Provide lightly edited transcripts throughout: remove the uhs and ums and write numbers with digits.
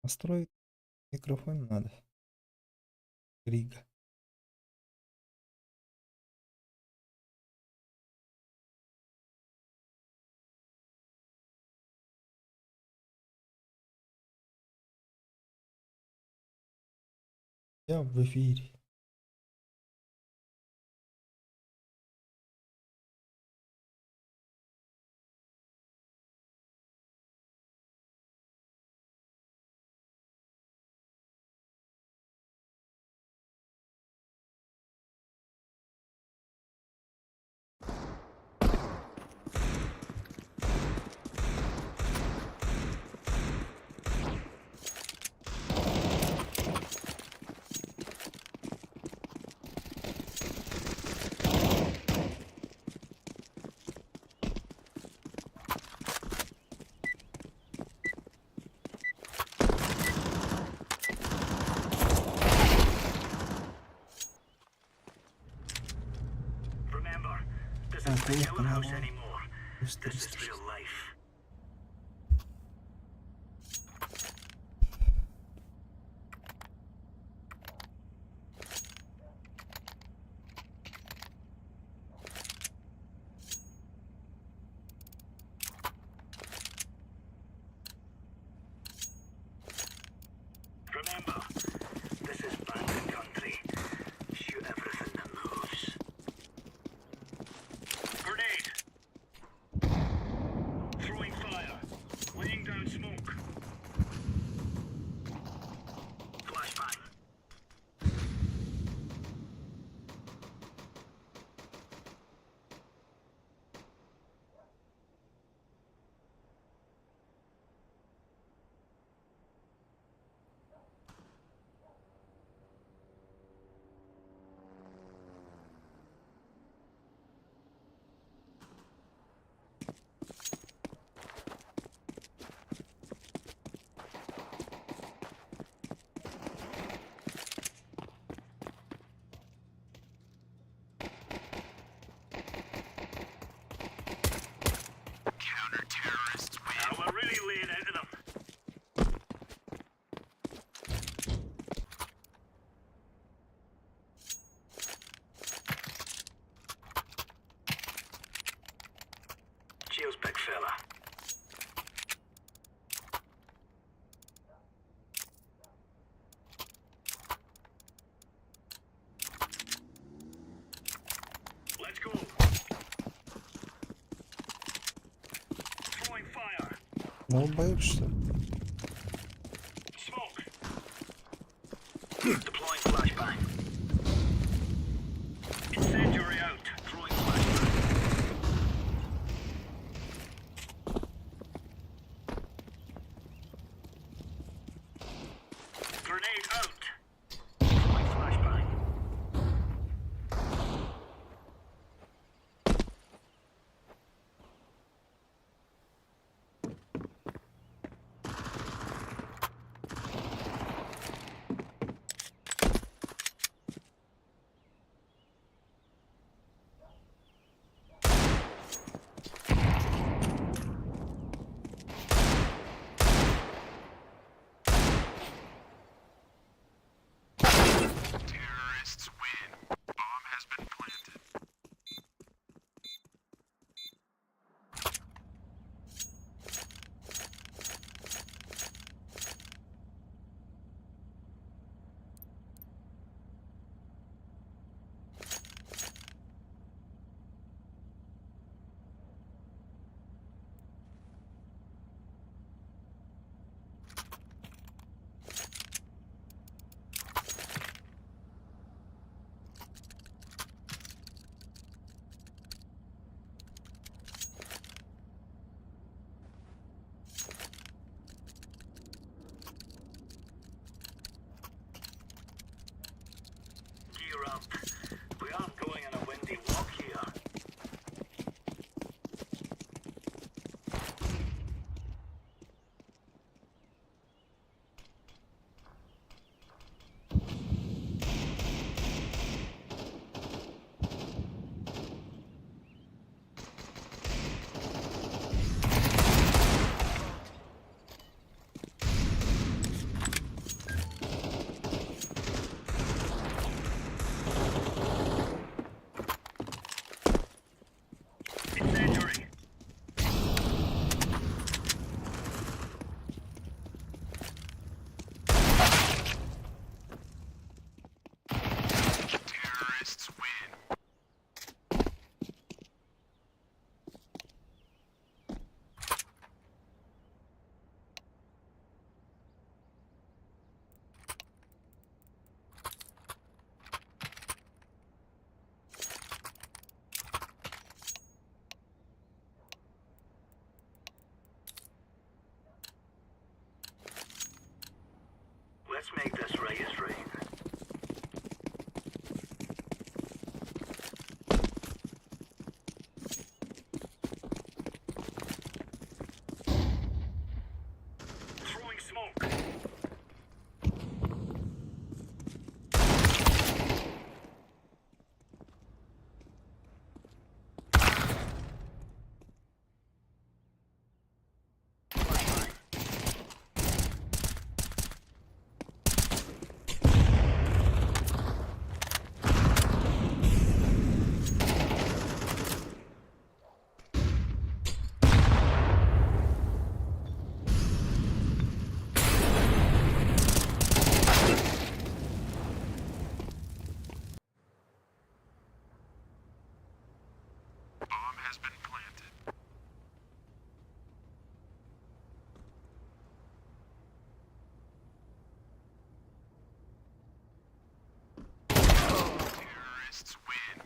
Настроить микрофон надо. Рига. Я в эфире. Gösterisi. Cheers, big fella. Let's go. Throwing fire. Долбоёб, что ли? Smoke. Deploying flashbang. Incendiary out. Throwing flashbang. Grenade out. Throwing flashbang. Terrorists win. Bomb has been planted. Gear up. We aren't going on a windy walk here. Let's make this Reyes rain. Throwing smoke. Bomb has been planted. Terrorists win.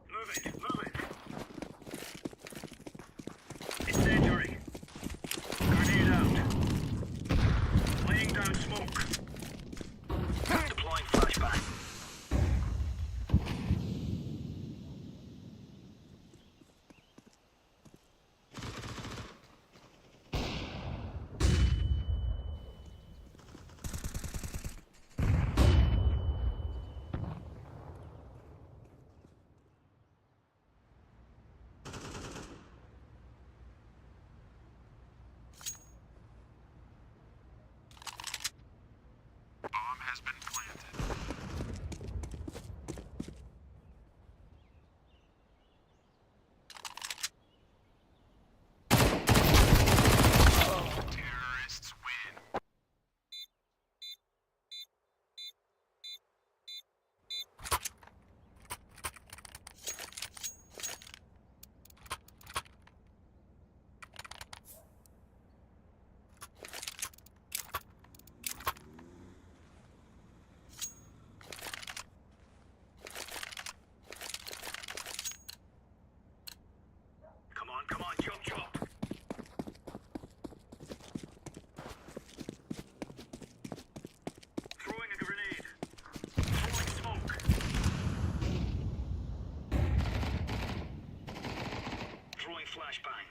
Move it, move it. Incendiary. Grenade out. Laying down smoke. Deploying flashbang. Bomb has been planted. Terrorists win. Come on, chop chop. Throwing a grenade. Throwing smoke. Throwing flashbang.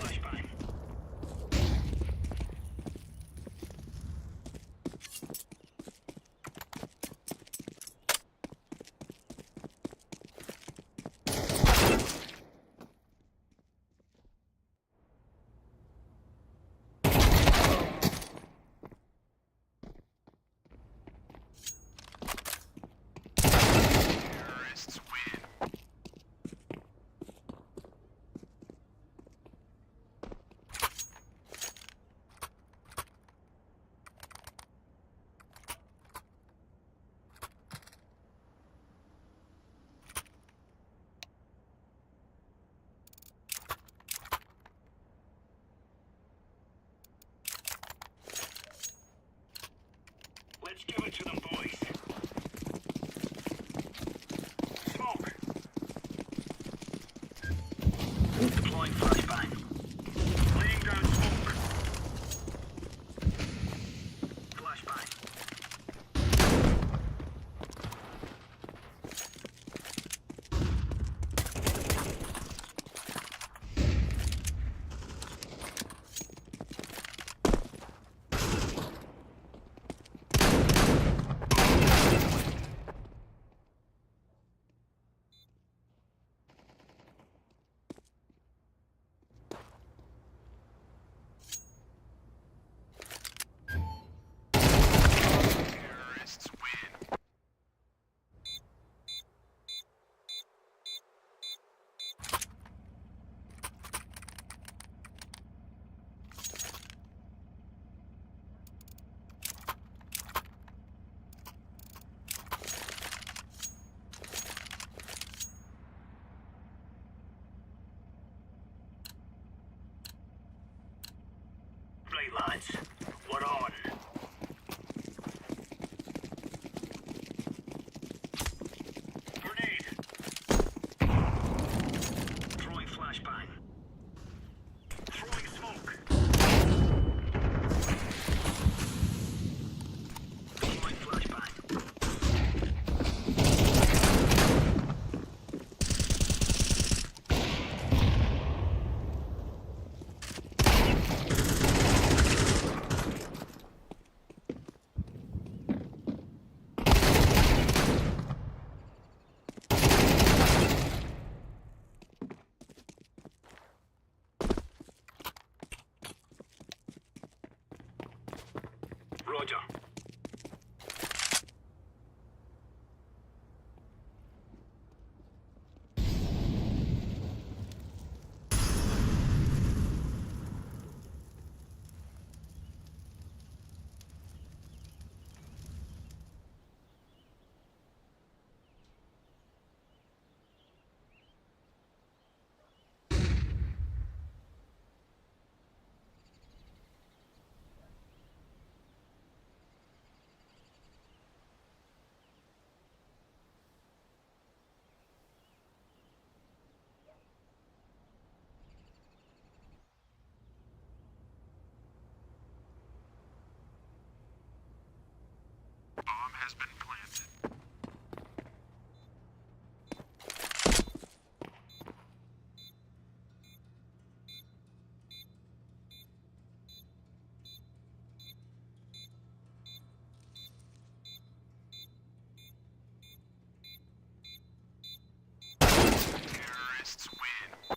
Flashbang. Terrorists win. Let's give it to them, boys. Smoke. Deploying flashbang. Laying down smoke. Flashbang. right, lads. We're on. Grenade. Throwing flashbang. Throwing smoke. Throwing flashbang. Roger. Bomb has been planted. Terrorists win.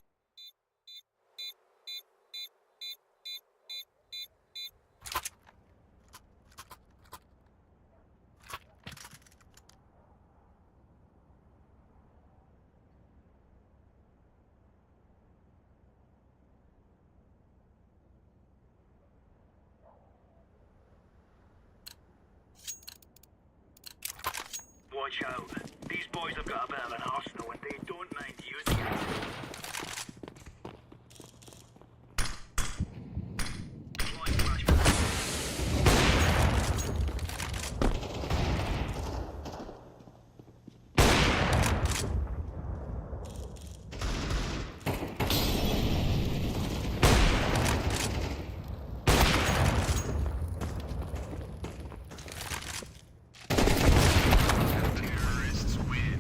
Watch out. These boys have got a bit of an arsenal and they don't mind using it. Deploying flashbang. Terrorists win.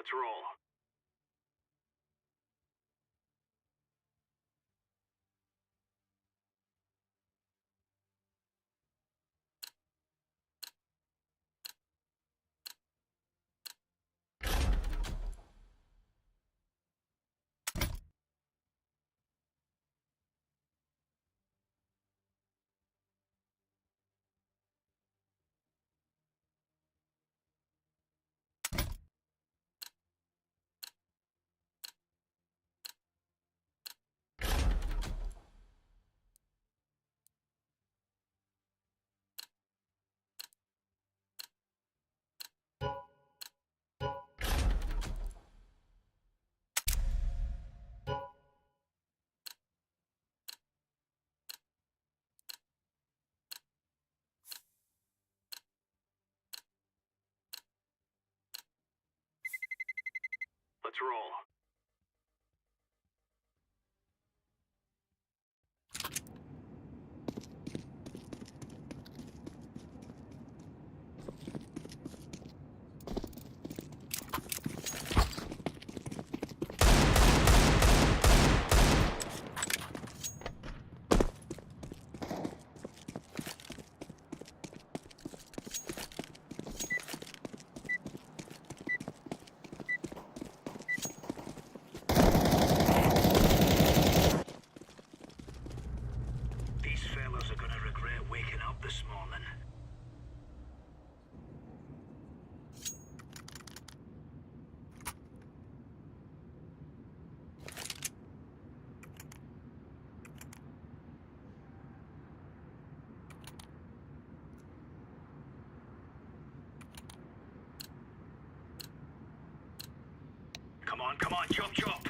Let's roll. Let's roll. These fellas are gonna regret waking up this morning. Come on, chop chop.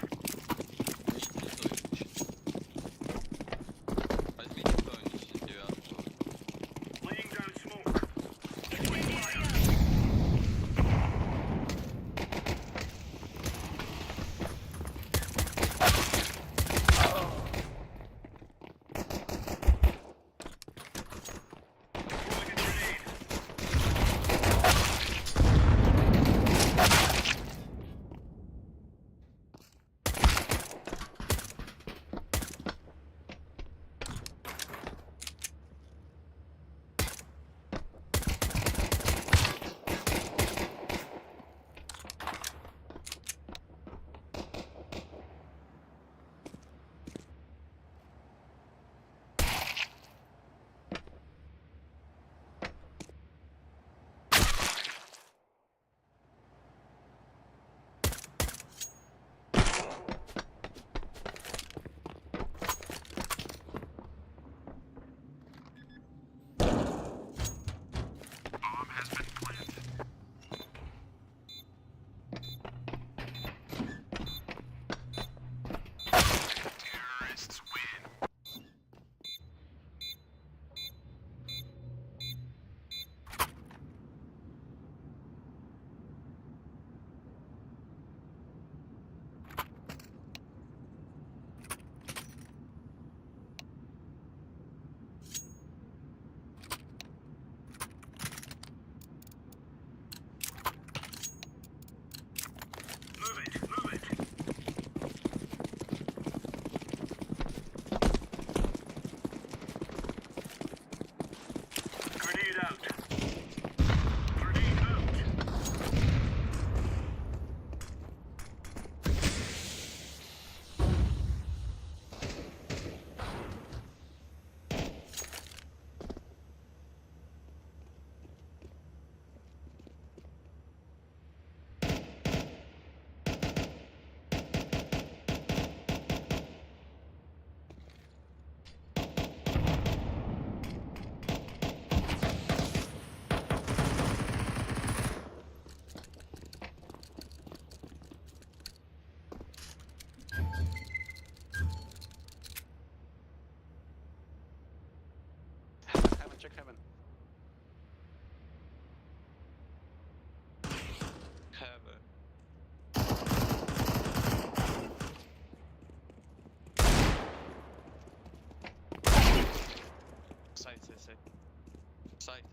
Laying down smoke. Opening fire. Throwing a grenade. Bomb has been planted. Terrorists win. Move it, move it. Grenade out. Grenade out. Heaven, check heaven. Side.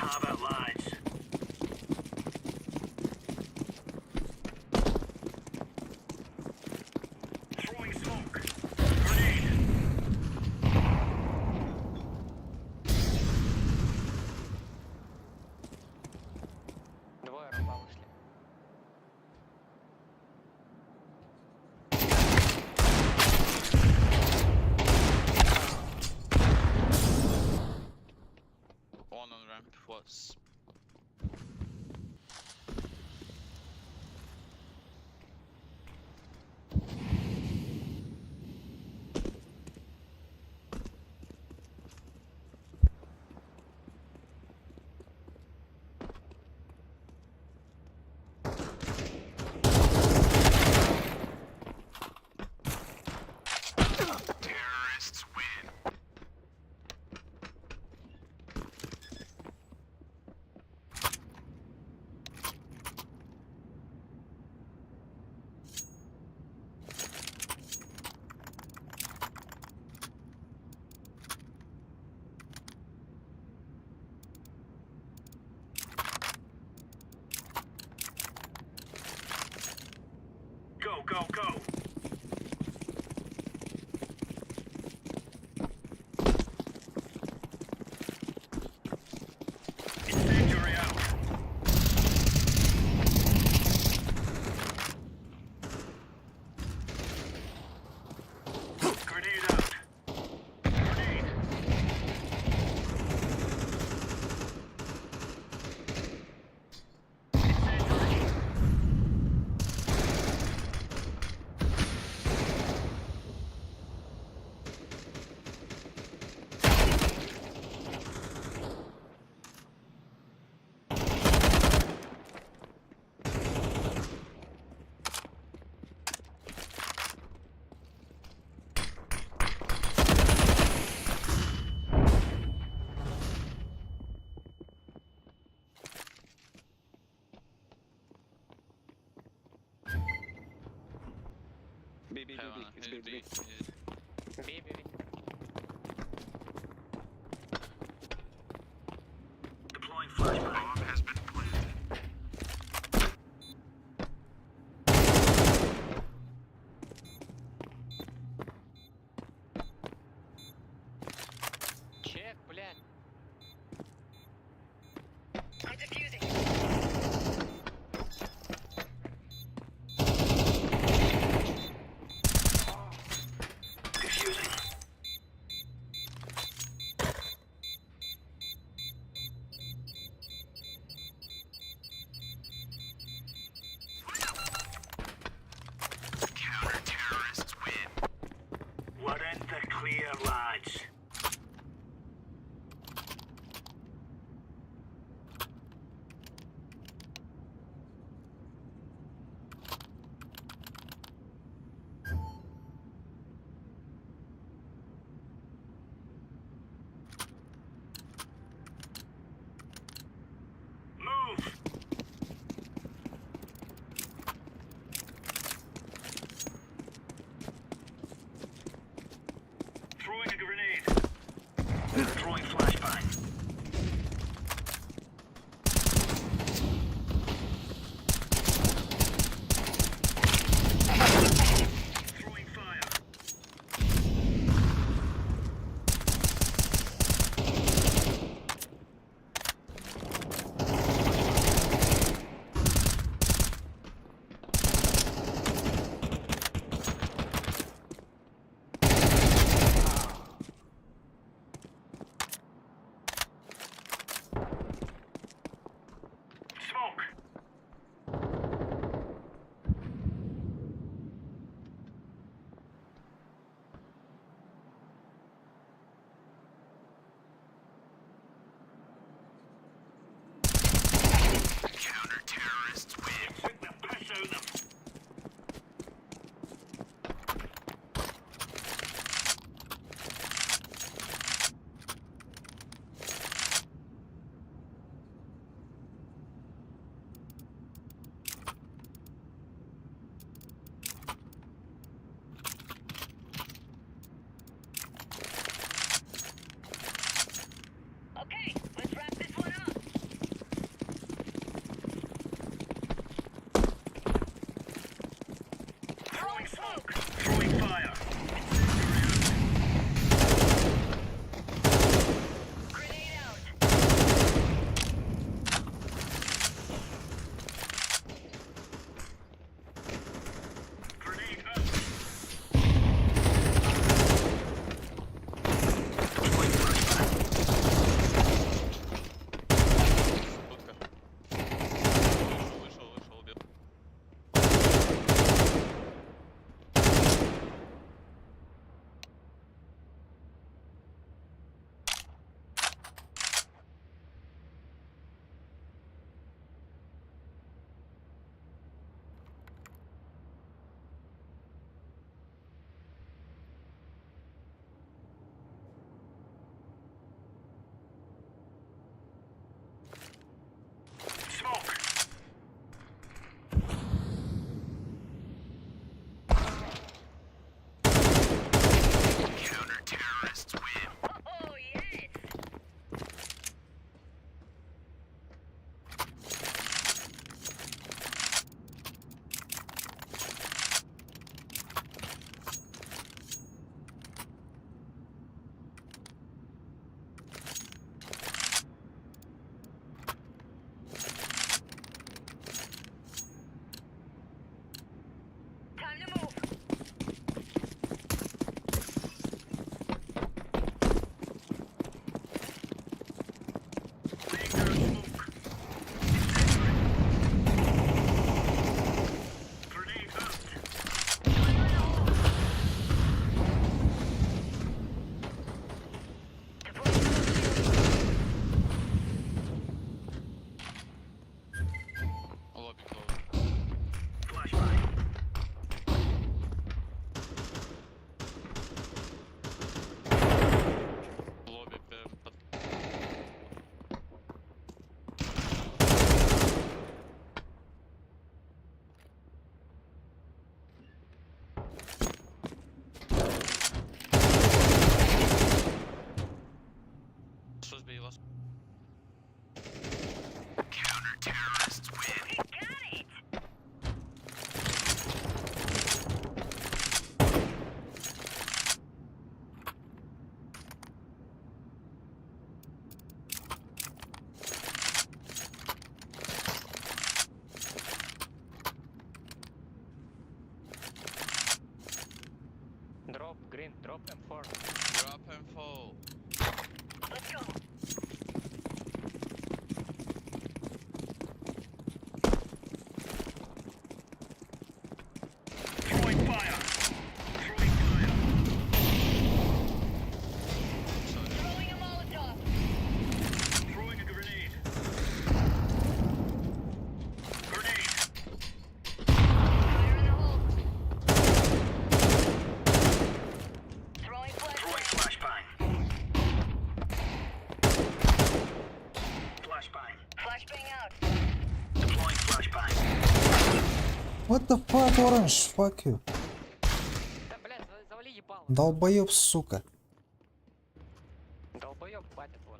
have it, lads. Throwing smoke. Grenade. Двое рампа вышли. One on ramp was. Terrorists win. Go, go, go. Incendiary out. Grenade out. Grenade. Incendiary. Бей, бей, бей, Heaven, бей, he'll бей, бей. be. Бей, бей, бей. Deploying flashbang. Bomb has been planted. Чек, блядь. Defusing. Drop green, drop M4. Drop and fall. Let's go. Throwing fire. Throwing fire. Throwing a Molotov. Throwing a grenade. Grenade. Fire in the hole. Throwing flashbang. Flashbang. Flashbang out. Deploying flashbang. What the fuck, Orange? Fuck you. Да, блядь, завали ебало. Долбоёб, сука. Долбоёб, батя твой.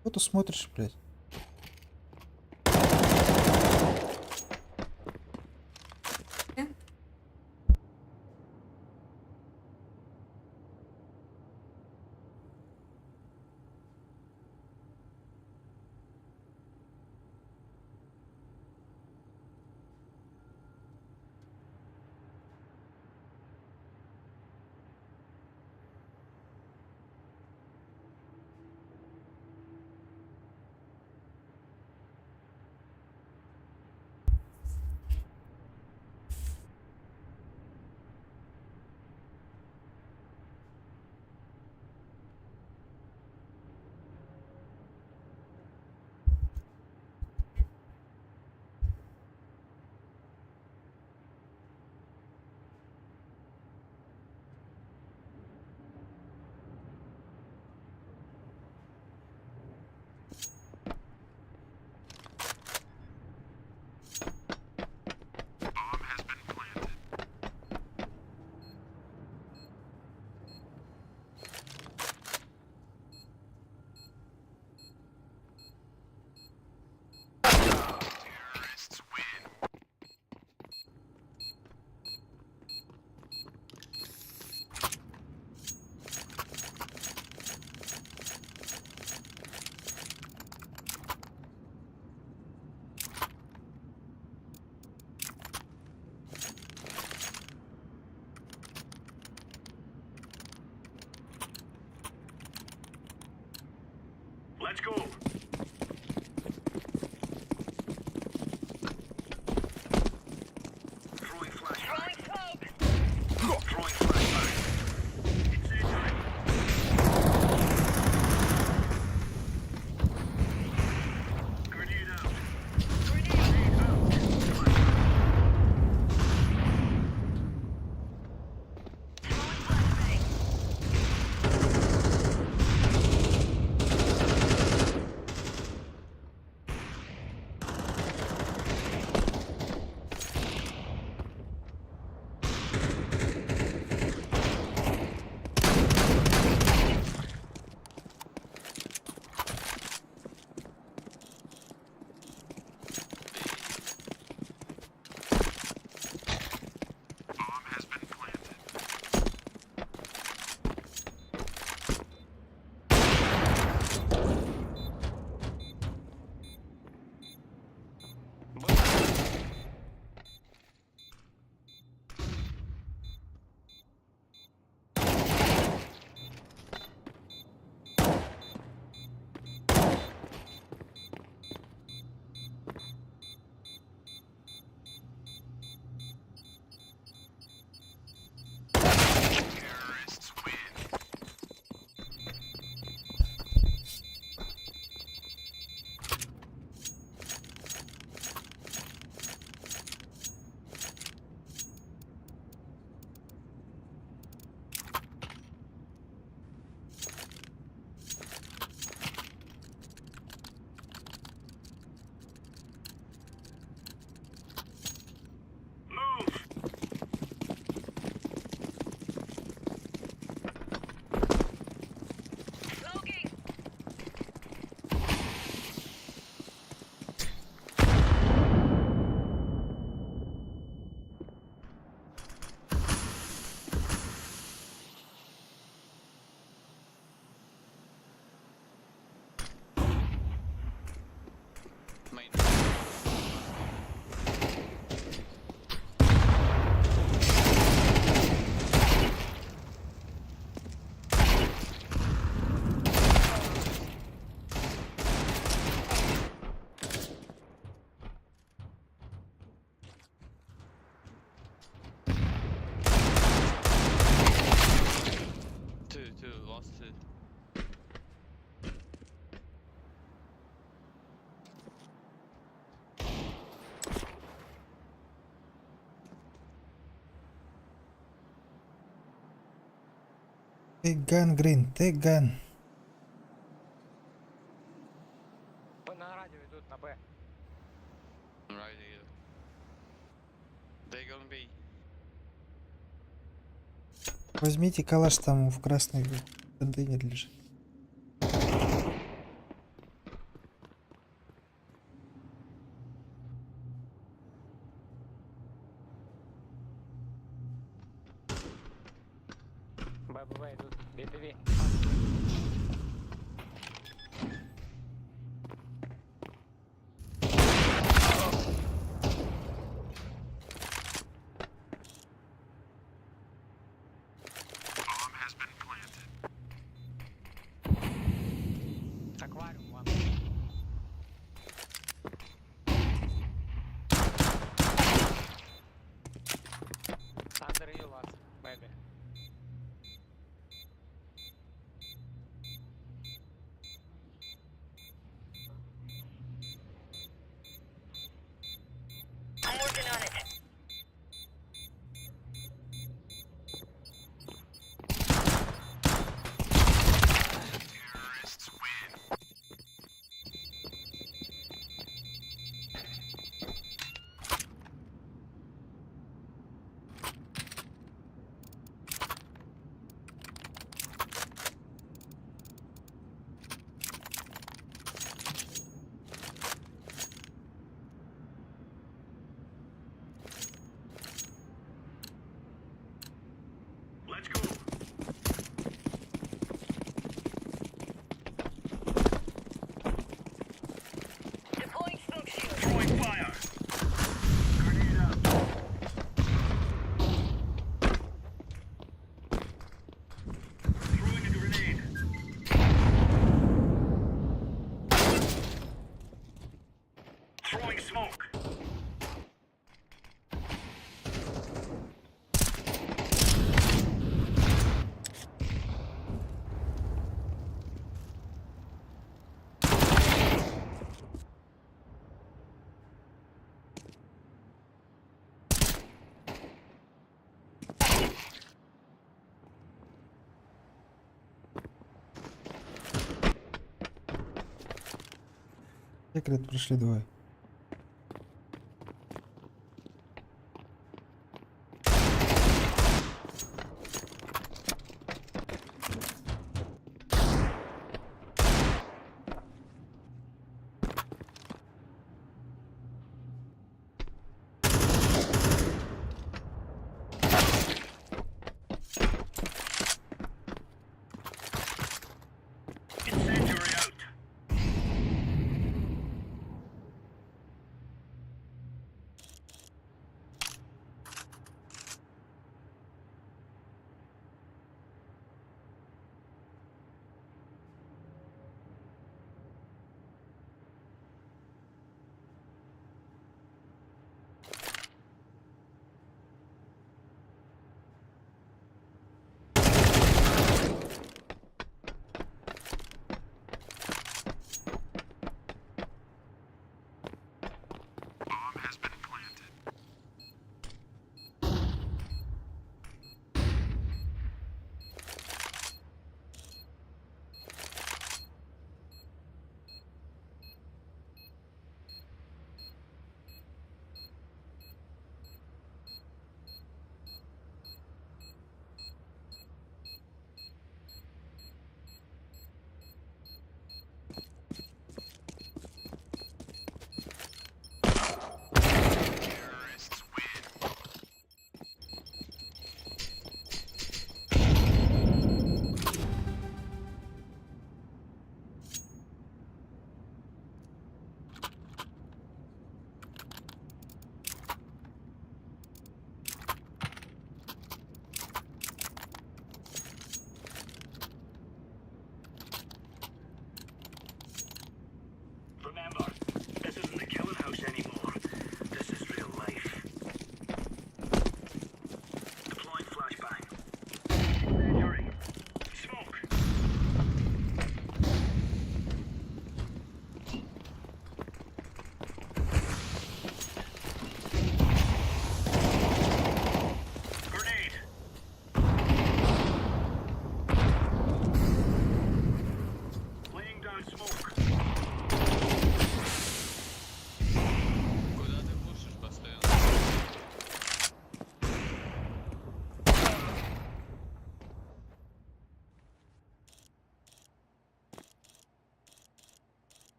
Что ты смотришь, блядь? Bomb has been planted. Terrorists win. Let's go. Throwing flashbang. Throwing flashbang. Incendiary. Grenade out. Grenade out. Throwing flashbang. Take gun, green, take gun. На радио идут на Б. Right here. They gonna be. Возьмите калаш, там в красной контейнер лежит. Б идут. БТВ. Bomb has been planted. Аквариум вон. Under you last, maybe. I'm working on it. Terrorists win. Let's go. Deploying smoke shield. Throwing fire. Grenade out. Throwing a grenade. Throwing smoke. Секрет пришли двое. Incendiary out.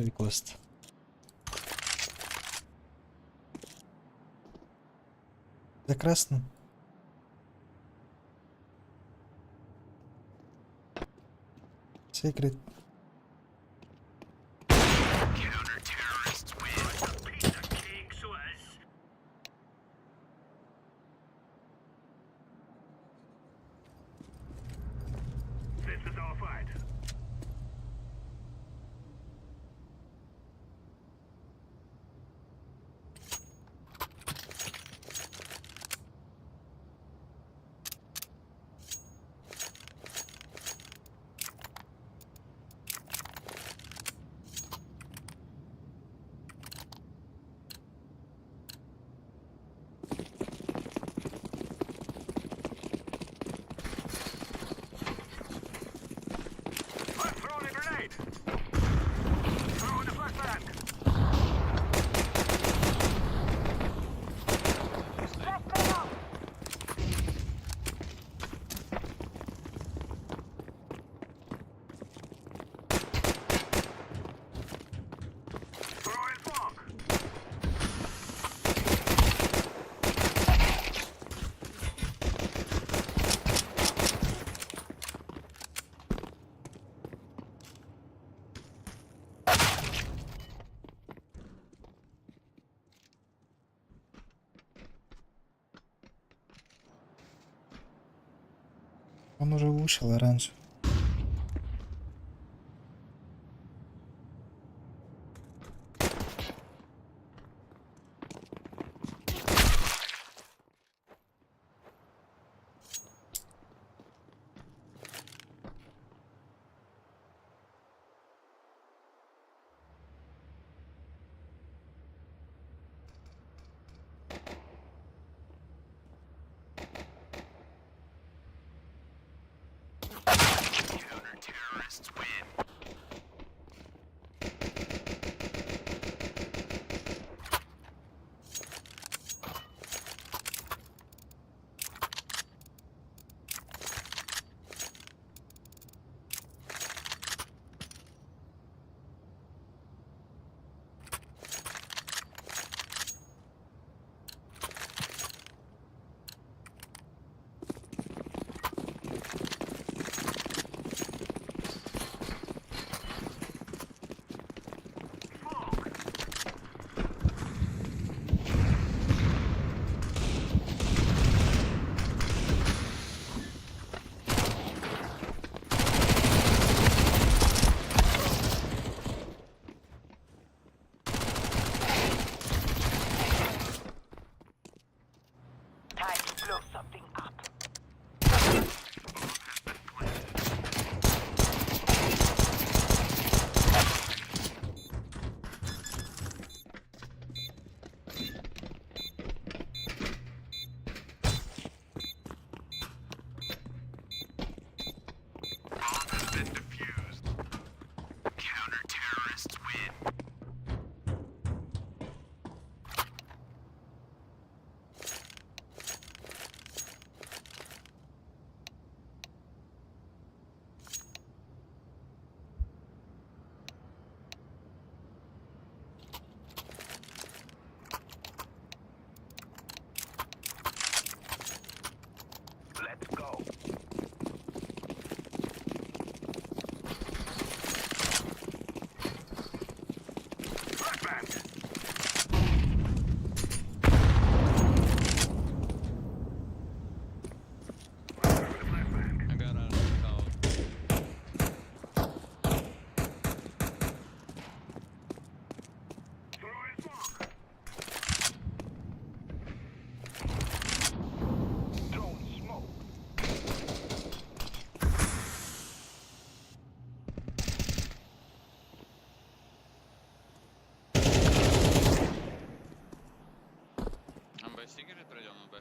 Request. Де красний? Secret. Counter-terrorists win. Piece of cake, so it is. This is all fight. I'm throwing a grenade. Throwing a flashbang. Throwing smoke. Он уже вышел раньше. Counter-terrorists win. Time to blow something up. Bomb has been defused. Counter-terrorists win. Let's go. Flashbang. I got out of the call. Throwing smoke. Throwing smoke. Он Б Сигарет пройдем на Б.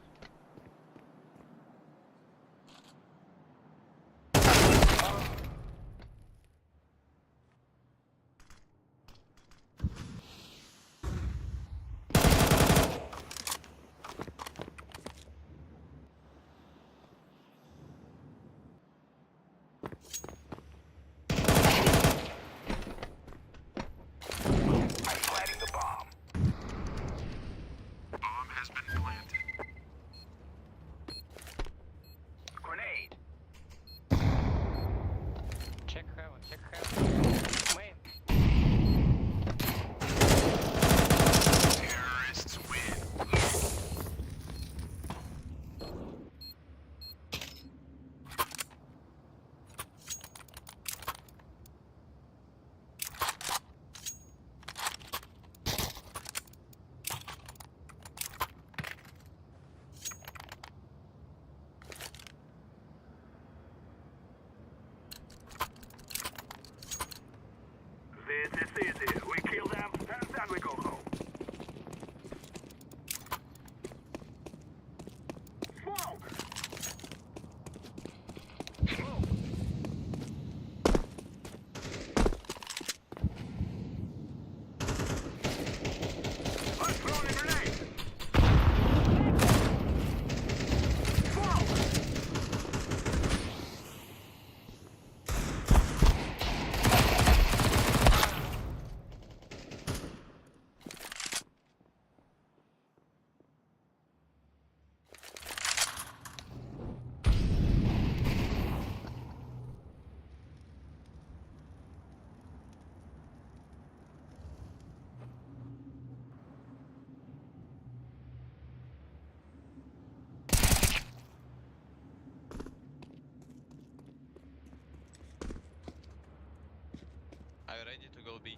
go B.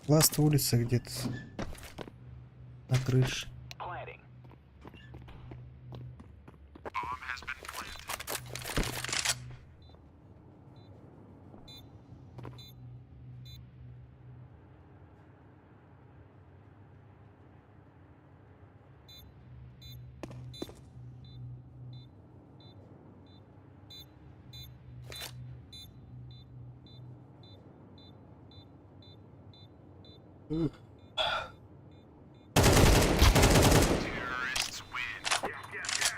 Ласт улица где-то. На крыше. Planting. Bomb has been planted. Terrorists win. Yes, yes, yes.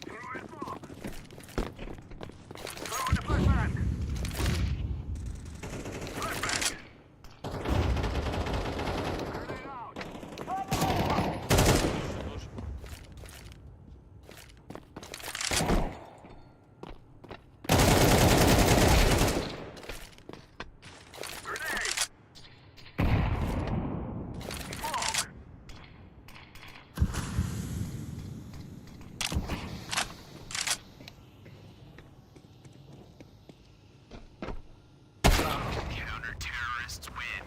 Throwing smoke. Throwing the flashbang. Flashbang. Grenade out. Grenade. Smoke. Counter-terrorists win.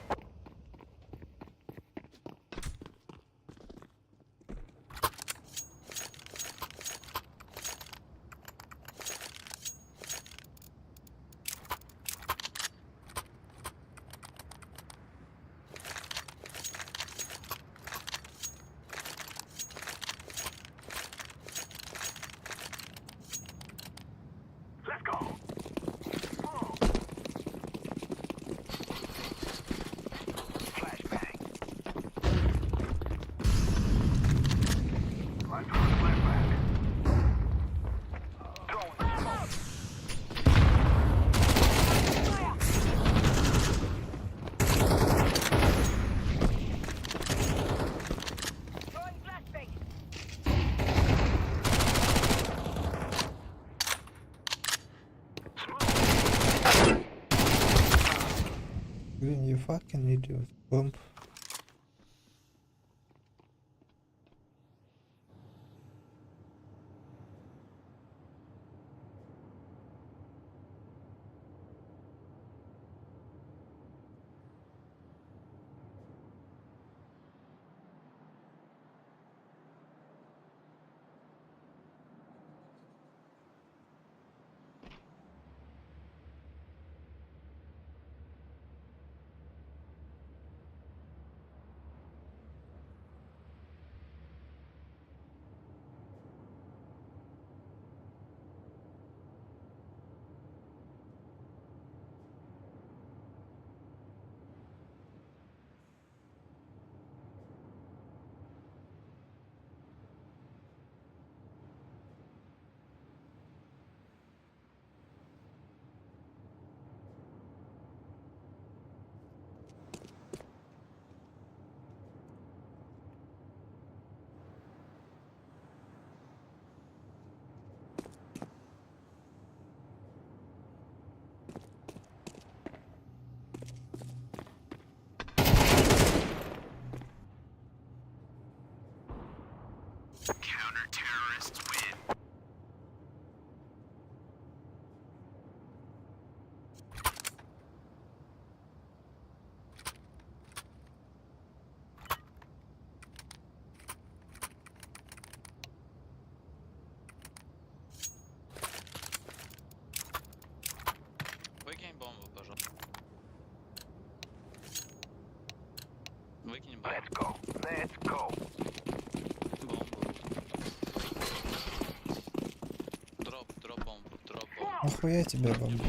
Let's go. Smoke. Flashbang. I'm throwing flashbang. Throwing smoke. Throwing flashbang. Блин, you fucking idiot. Бомб. Counter-terrorists win. Выкинь бомбу, пожалуйста. Выкинь бомбу. Let's go. Let's go. Бомбу. Дроп бомбу, дроп бомбу. Нахуя тебе бомба?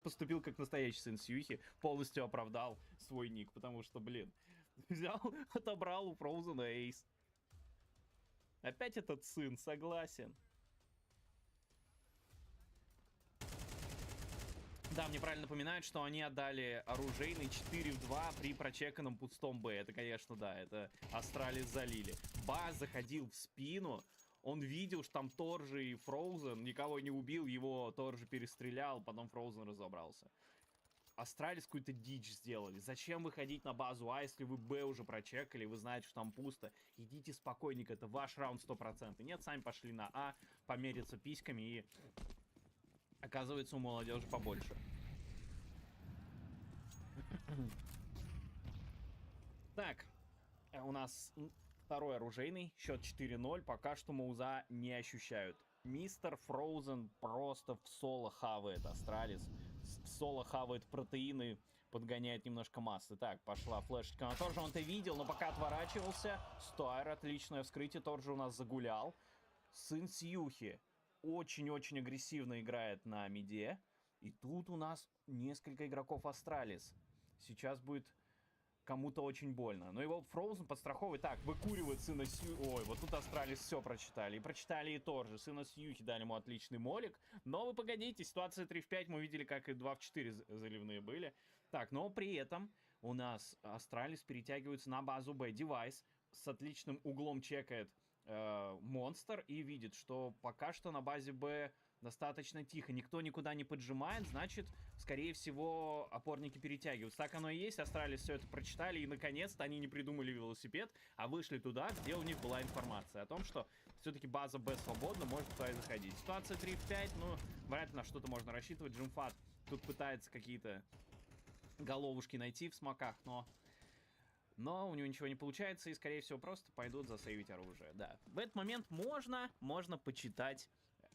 поступил как настоящий сын Сьюхи, полностью оправдал свой ник, потому что, блин, взял, отобрал у Фроузена эйс. Опять этот сын, согласен. Да, мне правильно напоминают, что они отдали оружейный 4 в 2 при прочеканном пустом Б. Это, конечно, да, это Астралис залили. Бас заходил в спину, он видел, что там Торжи и Фроузен, никого не убил, его Торжи перестрелял, потом Фроузен разобрался. Астралис какую-то дичь сделали. Зачем выходить на базу А, если вы Б уже прочекали, вы знаете, что там пусто? Идите спокойненько, это ваш раунд 100%. Нет, сами пошли на А, помериться письками и... Оказывается, у молодежи побольше. Так, у нас второй оружейный, счет 4-0. Пока что Мауза не ощущают. Мистер Фроузен просто в соло хавает Астралис. В соло хавает протеины, подгоняет немножко массы. Так, пошла флешечка на Торжа. Он-то видел, но пока отворачивался. Стайр, отличное вскрытие. Торжа у нас загулял. Сын Сьюхи очень-очень агрессивно играет на миде. И тут у нас несколько игроков Астралис. Сейчас будет кому-то очень больно. Но его Фроузен подстраховывает. Так, выкуривает сына Сьюхи. Ой, вот тут Астралис все прочитали. И прочитали и Торжи. Сына Сьюхи дали ему отличный молик. Но вы погодите, ситуация 3 в 5. Мы видели, как и 2 в 4 заливные были. Так, но при этом у нас Астралис перетягивается на базу Б. Девайс с отличным углом чекает Монстр и видит, что пока что на базе Б достаточно тихо, никто никуда не поджимает, значит, скорее всего, опорники перетягиваются. Так оно и есть, Астралис все это прочитали, и наконец-то они не придумали велосипед, а вышли туда, где у них была информация о том, что все-таки база Б свободна, может туда и заходить. Ситуация 3 в 5, ну, вряд ли на что-то можно рассчитывать. Джимфат тут пытается какие-то головушки найти в смоках, но у него ничего не получается, и, скорее всего, просто пойдут засейвить оружие. Да, в этот момент можно почитать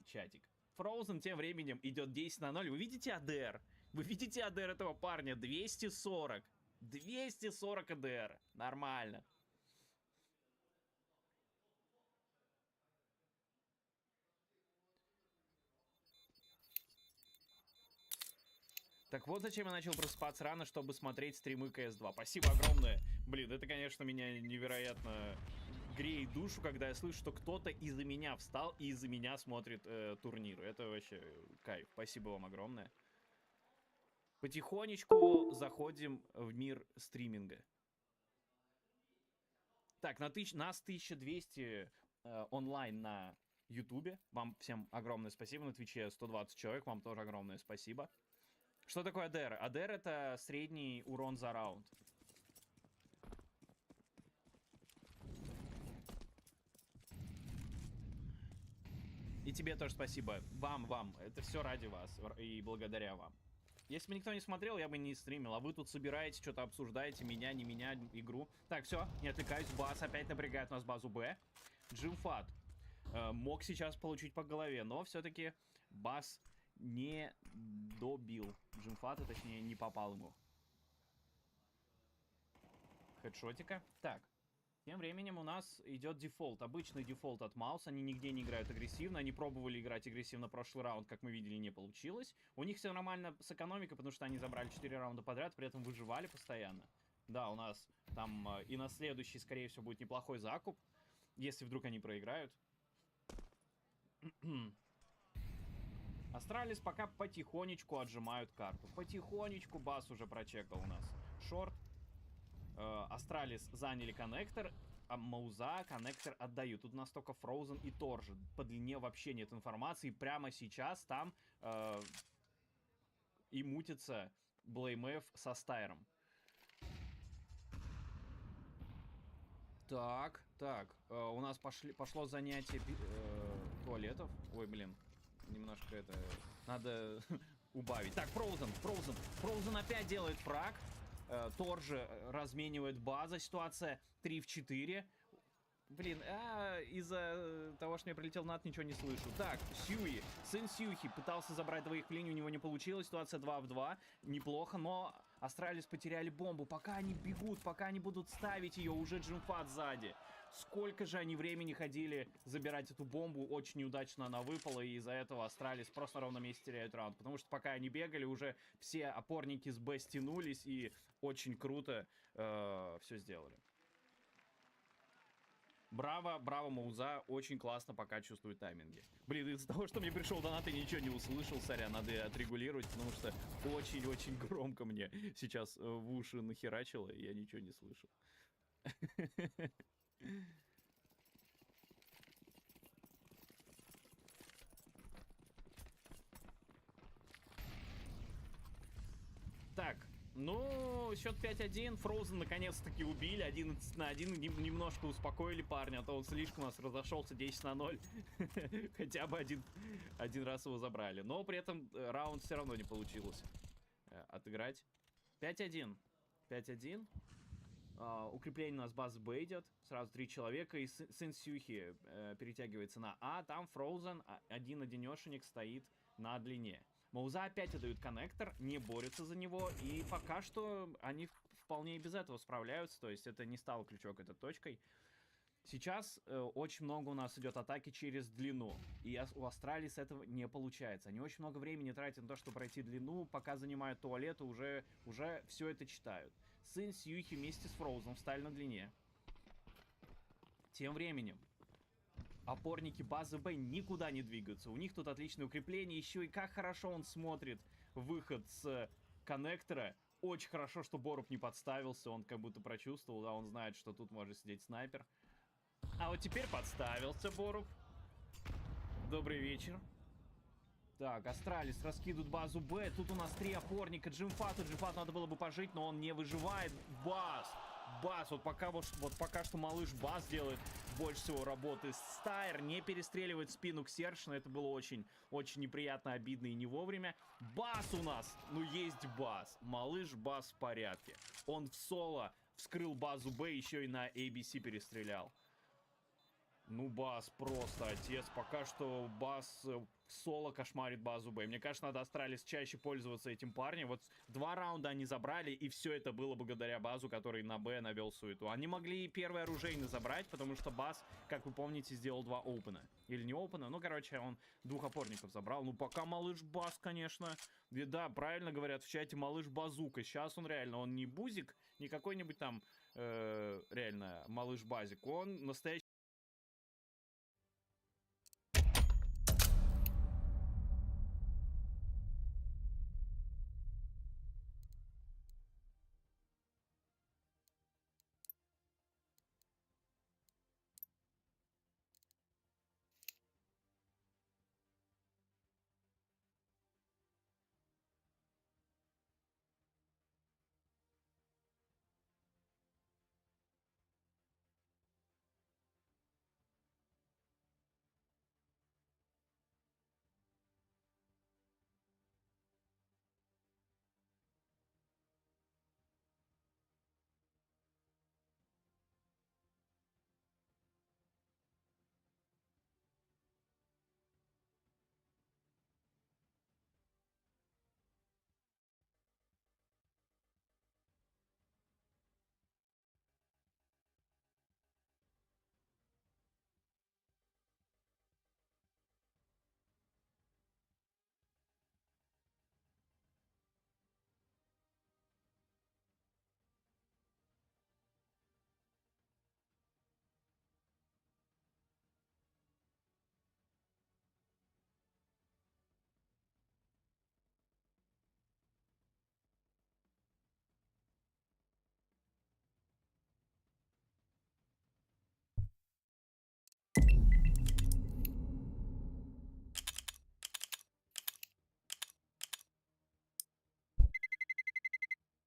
чатик. Фроузен тем временем идет 10-0. Вы видите АДР? Вы видите АДР этого парня? 240. 240 АДР. Нормально. Так вот зачем я начал просыпаться рано, чтобы смотреть стримы CS2. Спасибо огромное. Блин, это, конечно, меня невероятно греет душу, когда я слышу, что кто-то из-за меня встал и из-за меня смотрит турнир. Это вообще кайф. Спасибо вам огромное. Потихонечку заходим в мир стриминга. Так, нас 1200 онлайн на Ютубе. Вам всем огромное спасибо. На Твиче 120 человек. Вам тоже огромное спасибо. Что такое АДР? АДР это средний урон за раунд. И тебе тоже спасибо. Вам. Это все ради вас и благодаря вам. Если бы никто не смотрел, я бы не стримил. А вы тут собираете, что-то обсуждаете, меня, не меня, игру. Так, все, не отвлекаюсь. Бас опять напрягает у нас базу Б. Джимфат мог сейчас получить по голове, но все-таки Бас не добил Джимфата, точнее, не попал ему. Хедшотика. Так. Тем временем у нас идет дефолт. Обычный дефолт от Маус. Они нигде не играют агрессивно. Они пробовали играть агрессивно прошлый раунд, как мы видели, не получилось. У них все нормально с экономикой, потому что они забрали 4 раунда подряд, при этом выживали постоянно. Да, у нас там и на следующий, скорее всего, будет неплохой закуп, если вдруг они проиграют. Астралис пока потихонечку отжимают карту. Потихонечку Бас уже прочекал у нас шорт. Астралис заняли коннектор, а Мауза коннектор отдают. Тут у нас только Фроузен и Торжи. По длине вообще нет информации. Прямо сейчас там и мутится BlameF со Стайром. Так, у нас пошло занятие туалетов. Ой, блин. Немножко это... Надо убавить. Так, Фроузен опять делает фраг. Торжи разменивает база. Ситуация 3 в 4. Блин, из-за того, что мне прилетел над, ничего не слышу. Так, Сьюи. Сын Сьюхи пытался забрать двоих в линию, у него не получилось. Ситуация 2 в 2. Неплохо, но Астралис потеряли бомбу. Пока они бегут, пока они будут ставить ее, уже Джимфат сзади. Сколько же они времени ходили забирать эту бомбу. Очень неудачно она выпала, и из-за этого Астралис просто на ровном месте теряют раунд. Потому что пока они бегали, уже все опорники с Б стянулись и очень круто все сделали. Браво, браво, Мауза, очень классно пока чувствует тайминги. Блин, из-за того, что мне пришел донат, я ничего не услышал, сорян, надо отрегулировать, потому что очень-очень громко мне сейчас в уши нахерачило, и я ничего не слышал. Так, ну, счет 5-1. Frozen наконец-таки убили. 11 на 1. Немножко успокоили парня, а то он слишком у нас разошелся 10 на 0. Хотя бы один раз его забрали. Но при этом раунд все равно не получилось отыграть. 5-1. 5-1. Укрепление у нас базы Б идет. Сразу 3 человека. И сын Сюхи перетягивается на А. Там Frozen, один-одинешенек стоит на длине. Мауза опять отдают коннектор, не борются за него, и пока что они вполне и без этого справляются, то есть это не стало ключевой этой точкой. Сейчас очень много у нас идет атаки через длину, и у Астралис этого не получается. Они очень много времени тратят на то, чтобы пройти длину, пока занимают туалеты, уже все это читают. Сын Сьюхи вместе с Фроузом встали на длине. Тем временем опорники базы Б никуда не двигаются. У них тут отличное укрепление. Еще и как хорошо он смотрит выход с коннектора. Очень хорошо, что Боруб не подставился. Он как будто прочувствовал, да, он знает, что тут может сидеть снайпер. А вот теперь подставился Боруб. Добрый вечер. Так, Астралис раскидывают базу Б. Тут у нас 3 опорника. Джимфату надо было бы пожить, но он не выживает. Бас, вот пока что малыш Бас делает больше всего работы. Стайр не перестреливает спину Ксершина. Это было очень неприятно, обидно и не вовремя. Бас у нас, ну есть Бас. Малыш Бас в порядке. Он в соло вскрыл базу Б, еще и на ABC перестрелял. Ну, Бас просто отец. Пока что Бас соло кошмарит базу Б. Мне кажется, надо Астралис чаще пользоваться этим парнем. Вот 2 раунда они забрали, и все это было благодаря Базу, который на Б навел суету. Они могли и первый оружейный забрать, потому что Бас, как вы помните, сделал 2 опена. Или не опена, ну, короче, он 2 опорников забрал. Ну, пока малыш Бас, конечно. И да, правильно говорят в чате, малыш Базука. Сейчас он реально, он не Бузик, не какой-нибудь там, реально, малыш Базик. Он настоящий.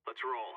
Let's roll.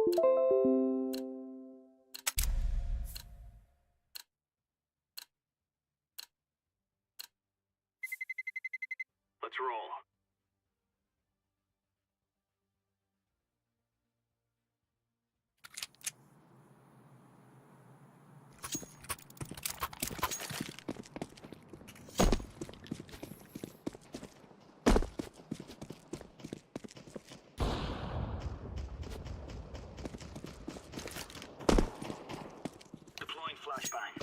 Let's roll. Deploying flashbang.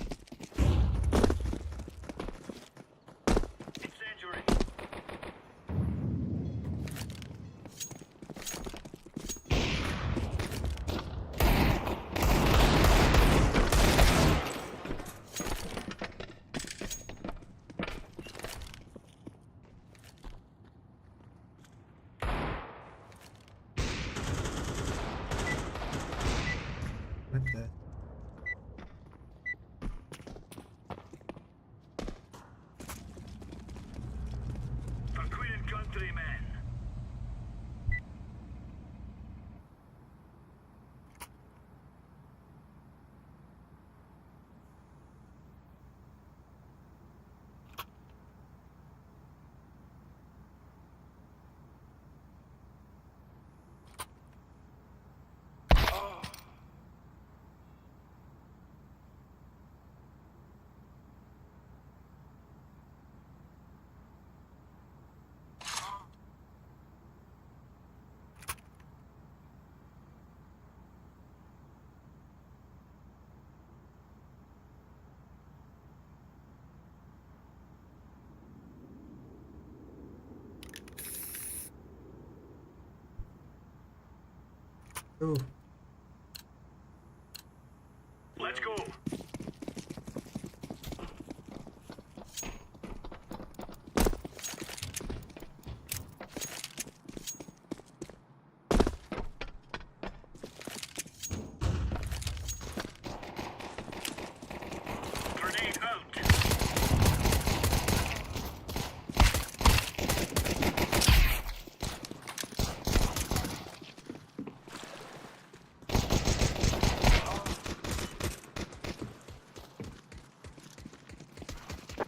Incendiary. What the? For Queen and Country, men. Oh, Let's go. Grenade out.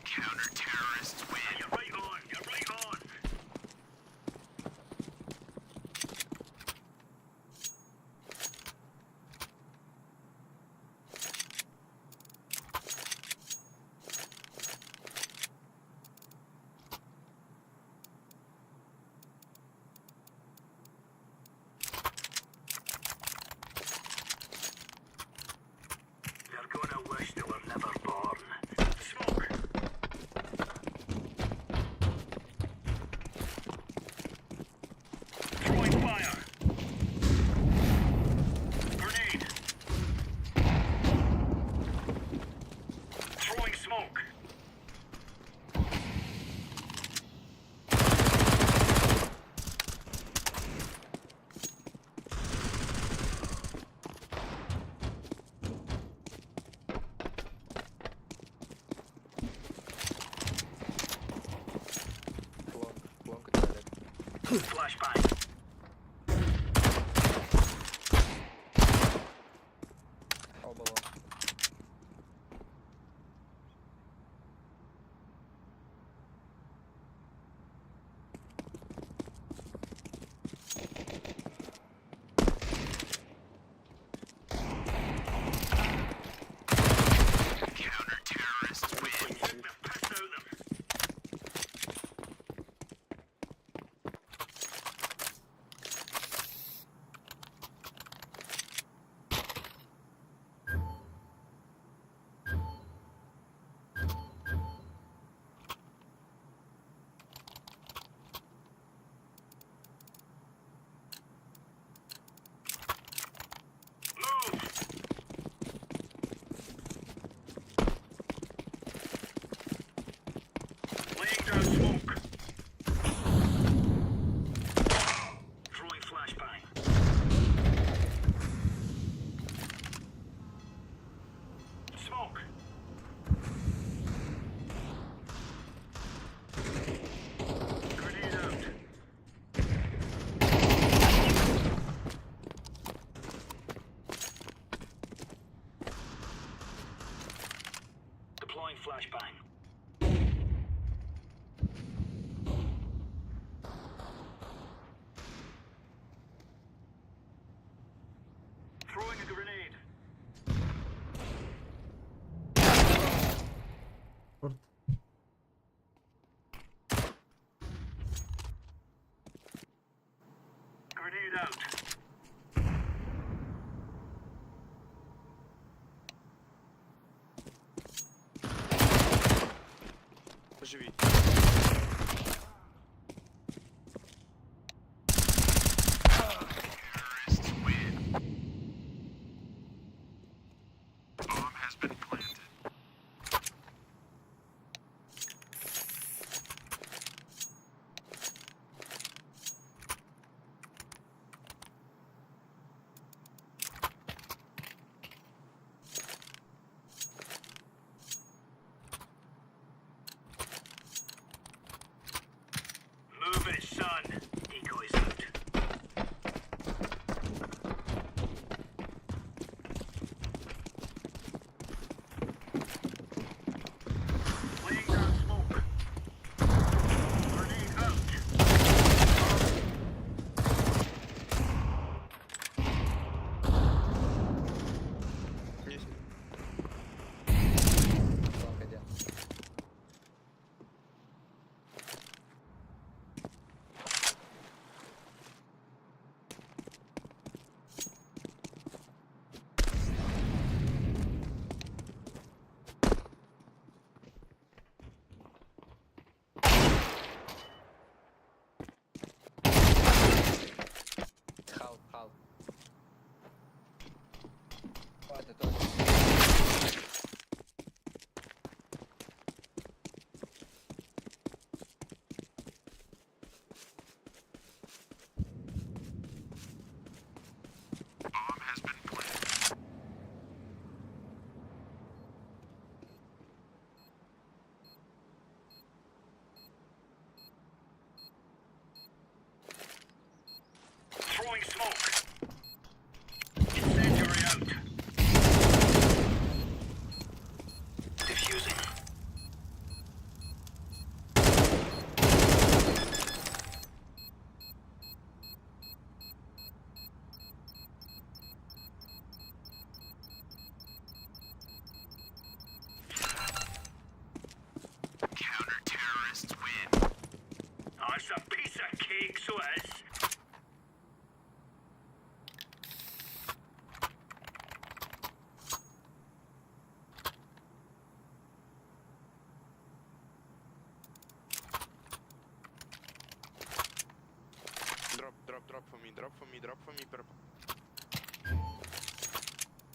Counter-terrorists win. You're right on. You're right on. They're gonna wish they were never born. Smoke. Throwing fire. Grenade. Throwing smoke. Flashbang. Counter-terrorists win. Took the piss out of them. Grenade out. Живи. Terrorists win. Bomb has been planted. Move it, son. Decoys out. Laying down smoke. Grenade out. Есть. Long один. Халф, халф. О, это тоже. Bomb has been planted. Throwing smoke. Incendiary out. Diffusing. Counter-terrorists win. Oh, it's a piece of cake, so it is. Drop for me, purple.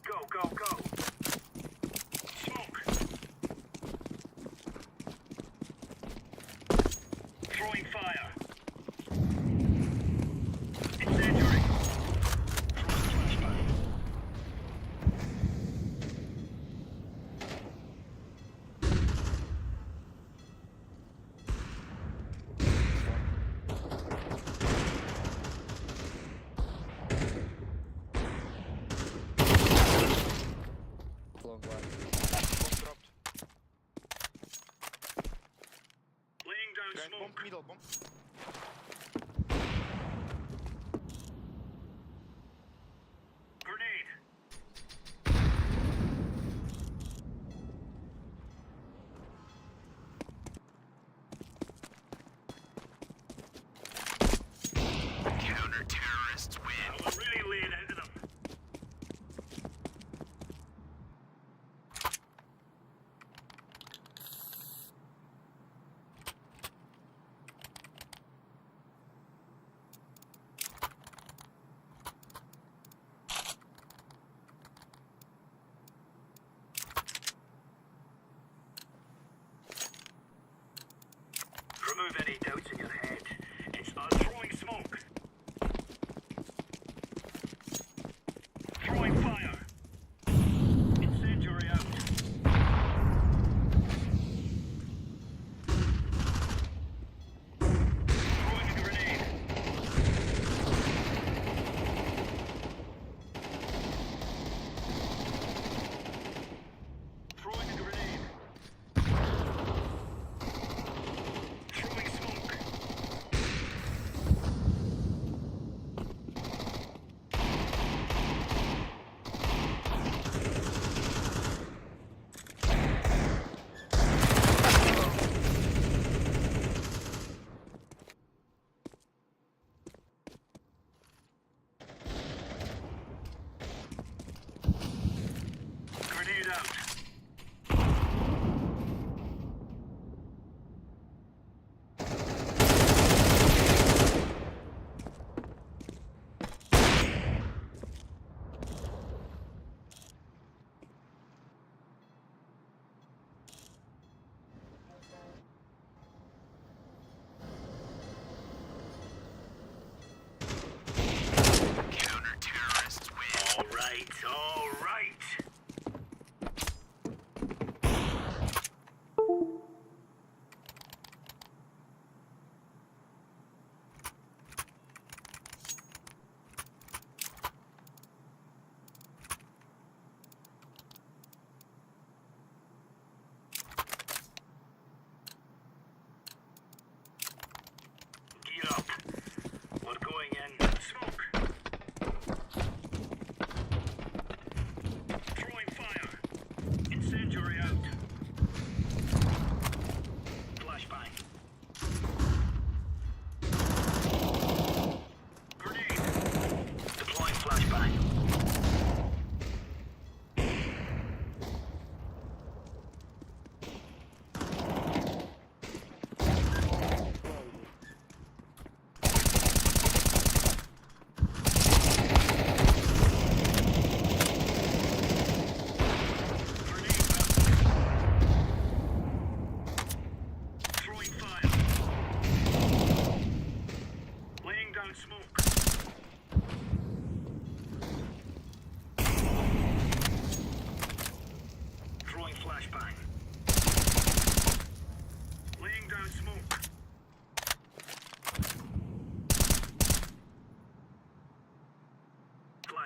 Go, go, go. Smoke. Throwing fire. Incendiary. Throwing flashbang. Long one. Bomb dropped. Laying down Grand bomb, smoke. middle bomb. Grenade. Counter-terrorists win. Oh, we're really laying into them.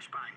Flashbang.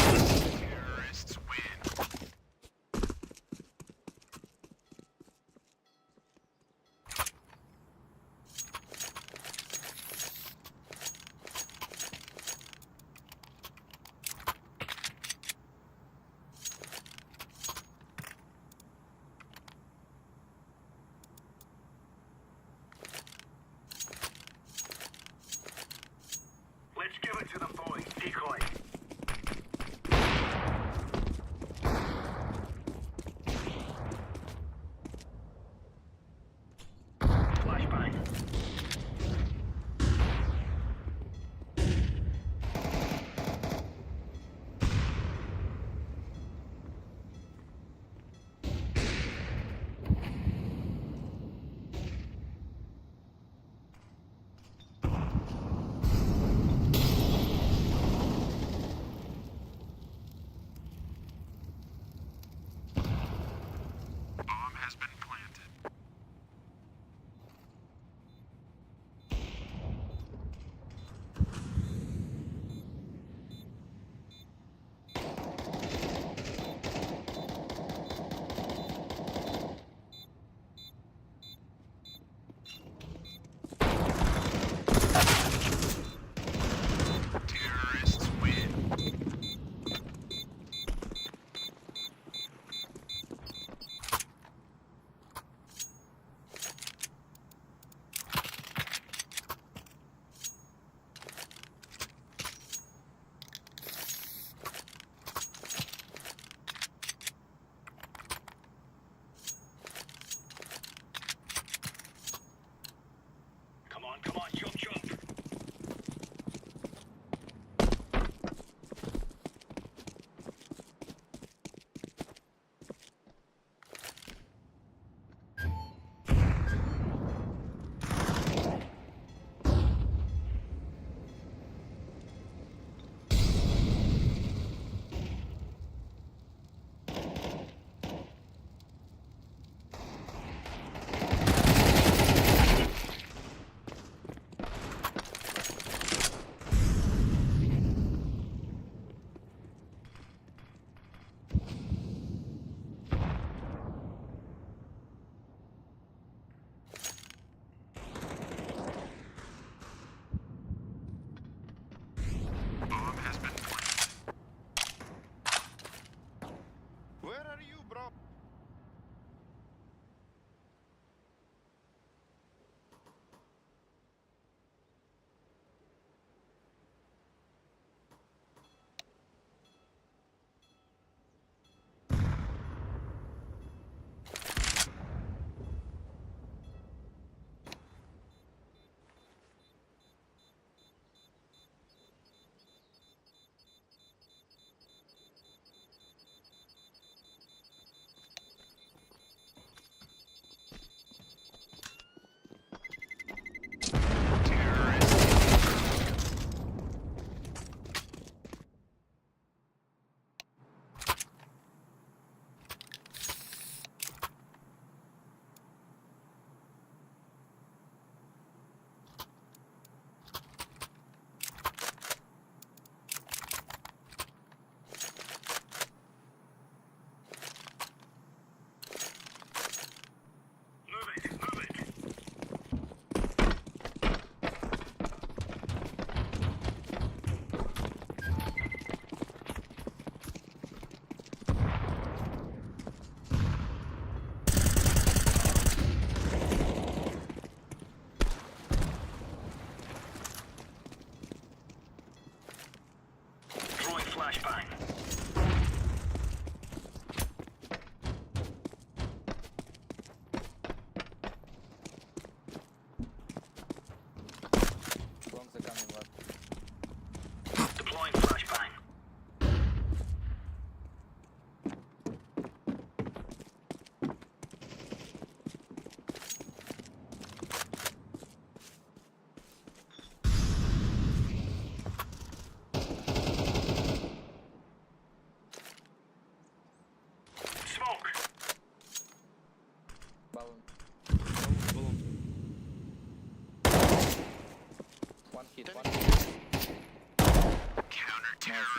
Terrorists win. Let's give it to them, boys. Decoy. Flashbang.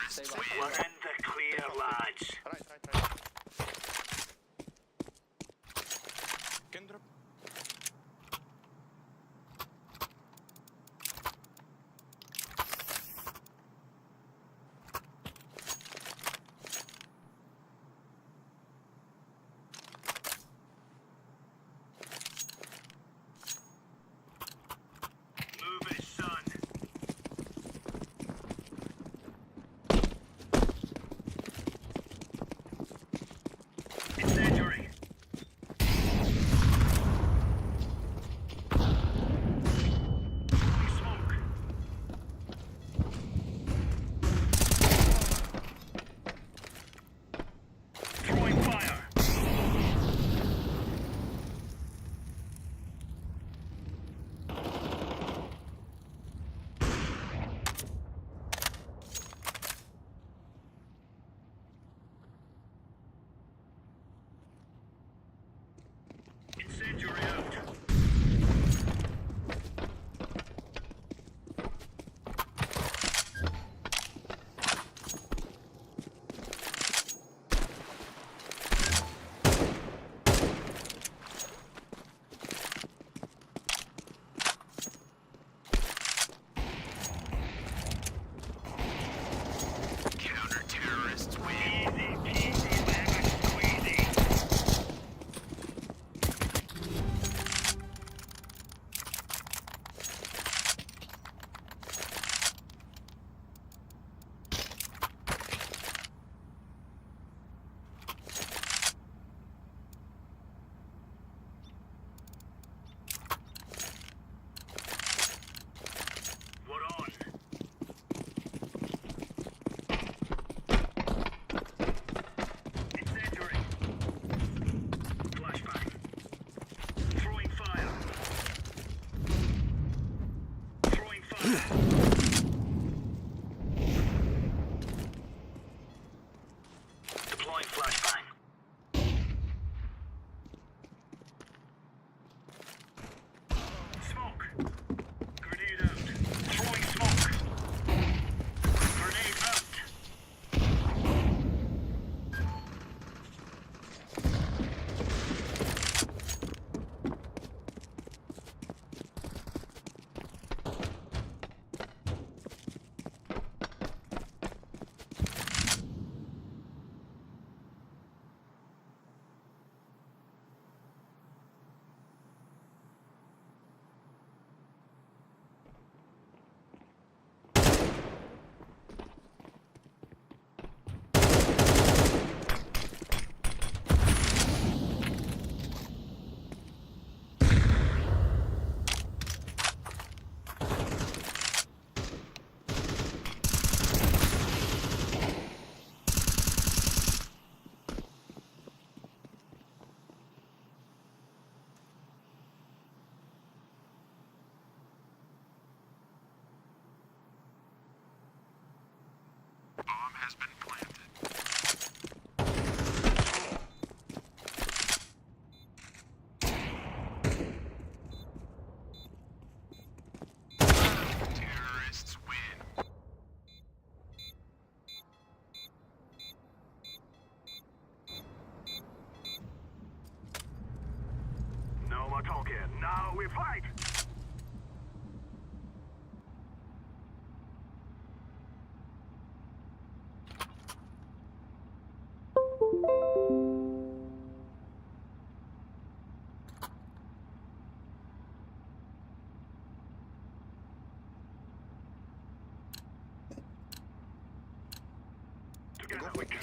Stay back. We're in the clear, lads. Right. Can drop. Move it, son. Incendiary. Smoke. Throwing fire. Incendiary out. Counter-terrorists win. Easy peasy, lemon squeezy. We're on. Incendiary. Flashbang. Throwing fire. Throwing fire. Deploying flashbang. Smoke. Grenade out. Throwing smoke. Grenade out. Bomb has been planted. Terrorists win. No more talking. Now we fight. Together we can.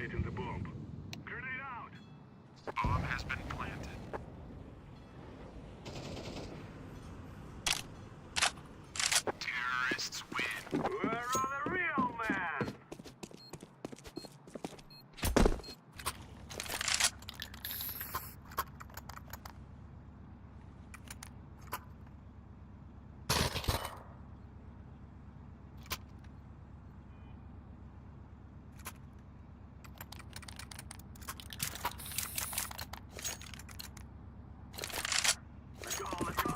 Activating the bomb. Grenade out! Bomb has been planted. Terrorists win. Where are the real men? Let's go, let's go!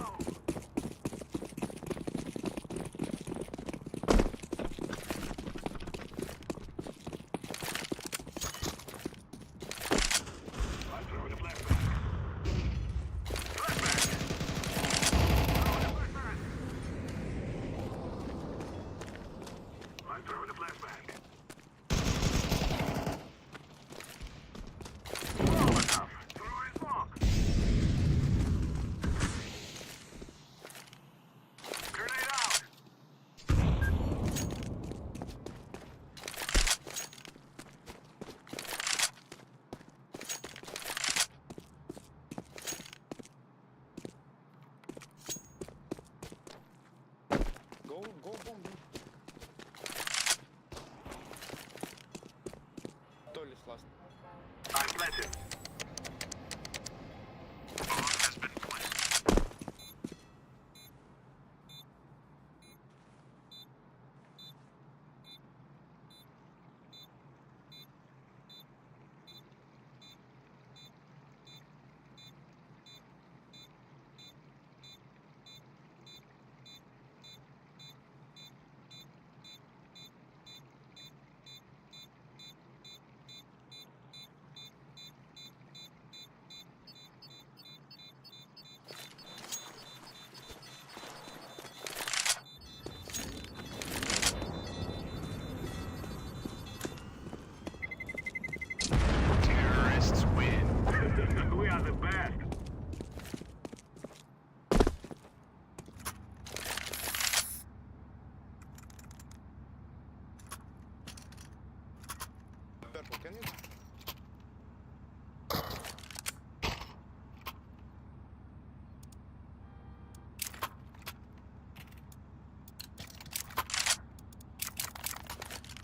I'm throwing a flashback. Flashback! Throwing a flashback! I'm throwing a flashback. Molotov! Throwing smoke! Grenade out! Go bomb. Toilet last. I'm planted. Bomb has been planted. Terrorists win. We are the best. Purple, can you?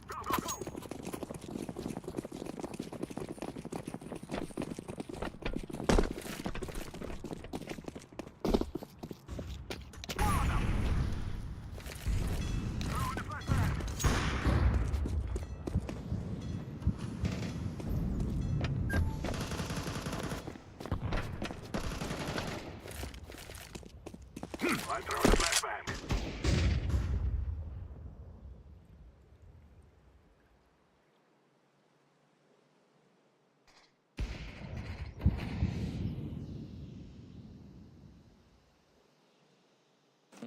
Go, go, go! Throwing the flashback! I'm throwing the flashback.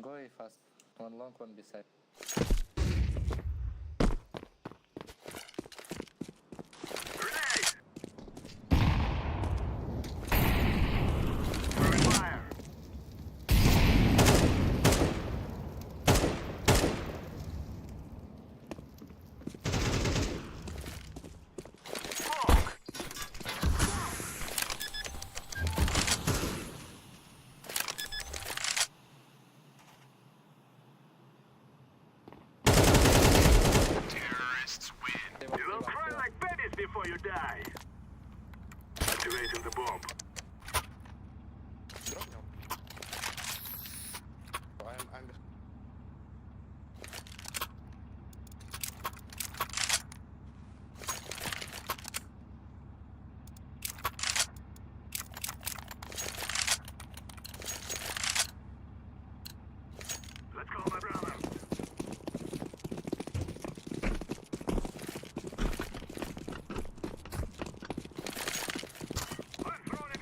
Go away fast. One long, one beside. Grenade! Throwing fire! Smoke! Terrorists win. You will cry like babies before you die. Activating the bomb. Drop now. Oh, I'm Let's go, my brother. I'm throwing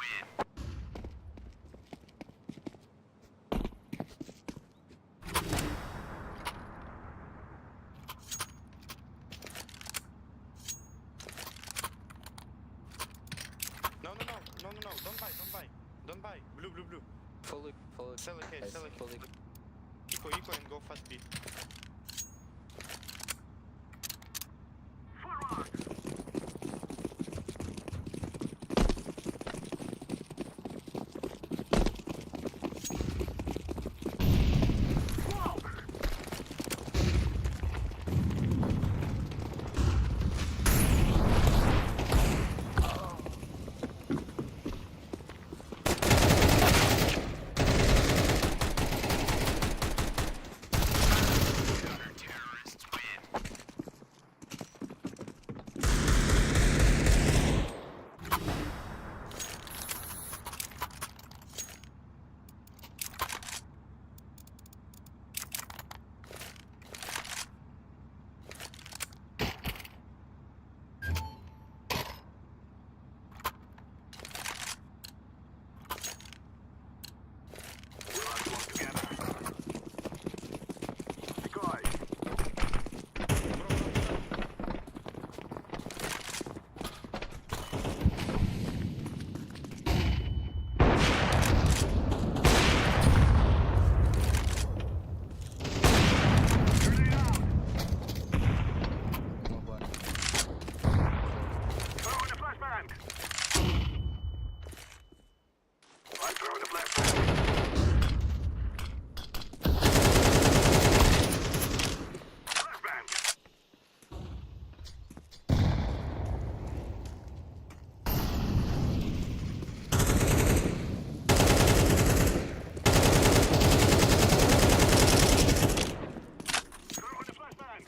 win. No, don't buy. Don't buy. Blue. Fully. Sell a case. Fully. Eco and go fast B. Terrorists win. Smoke one. Throwing a flashbang. I'm throwing a flashbang. Flashbang. Throwing a flashbang.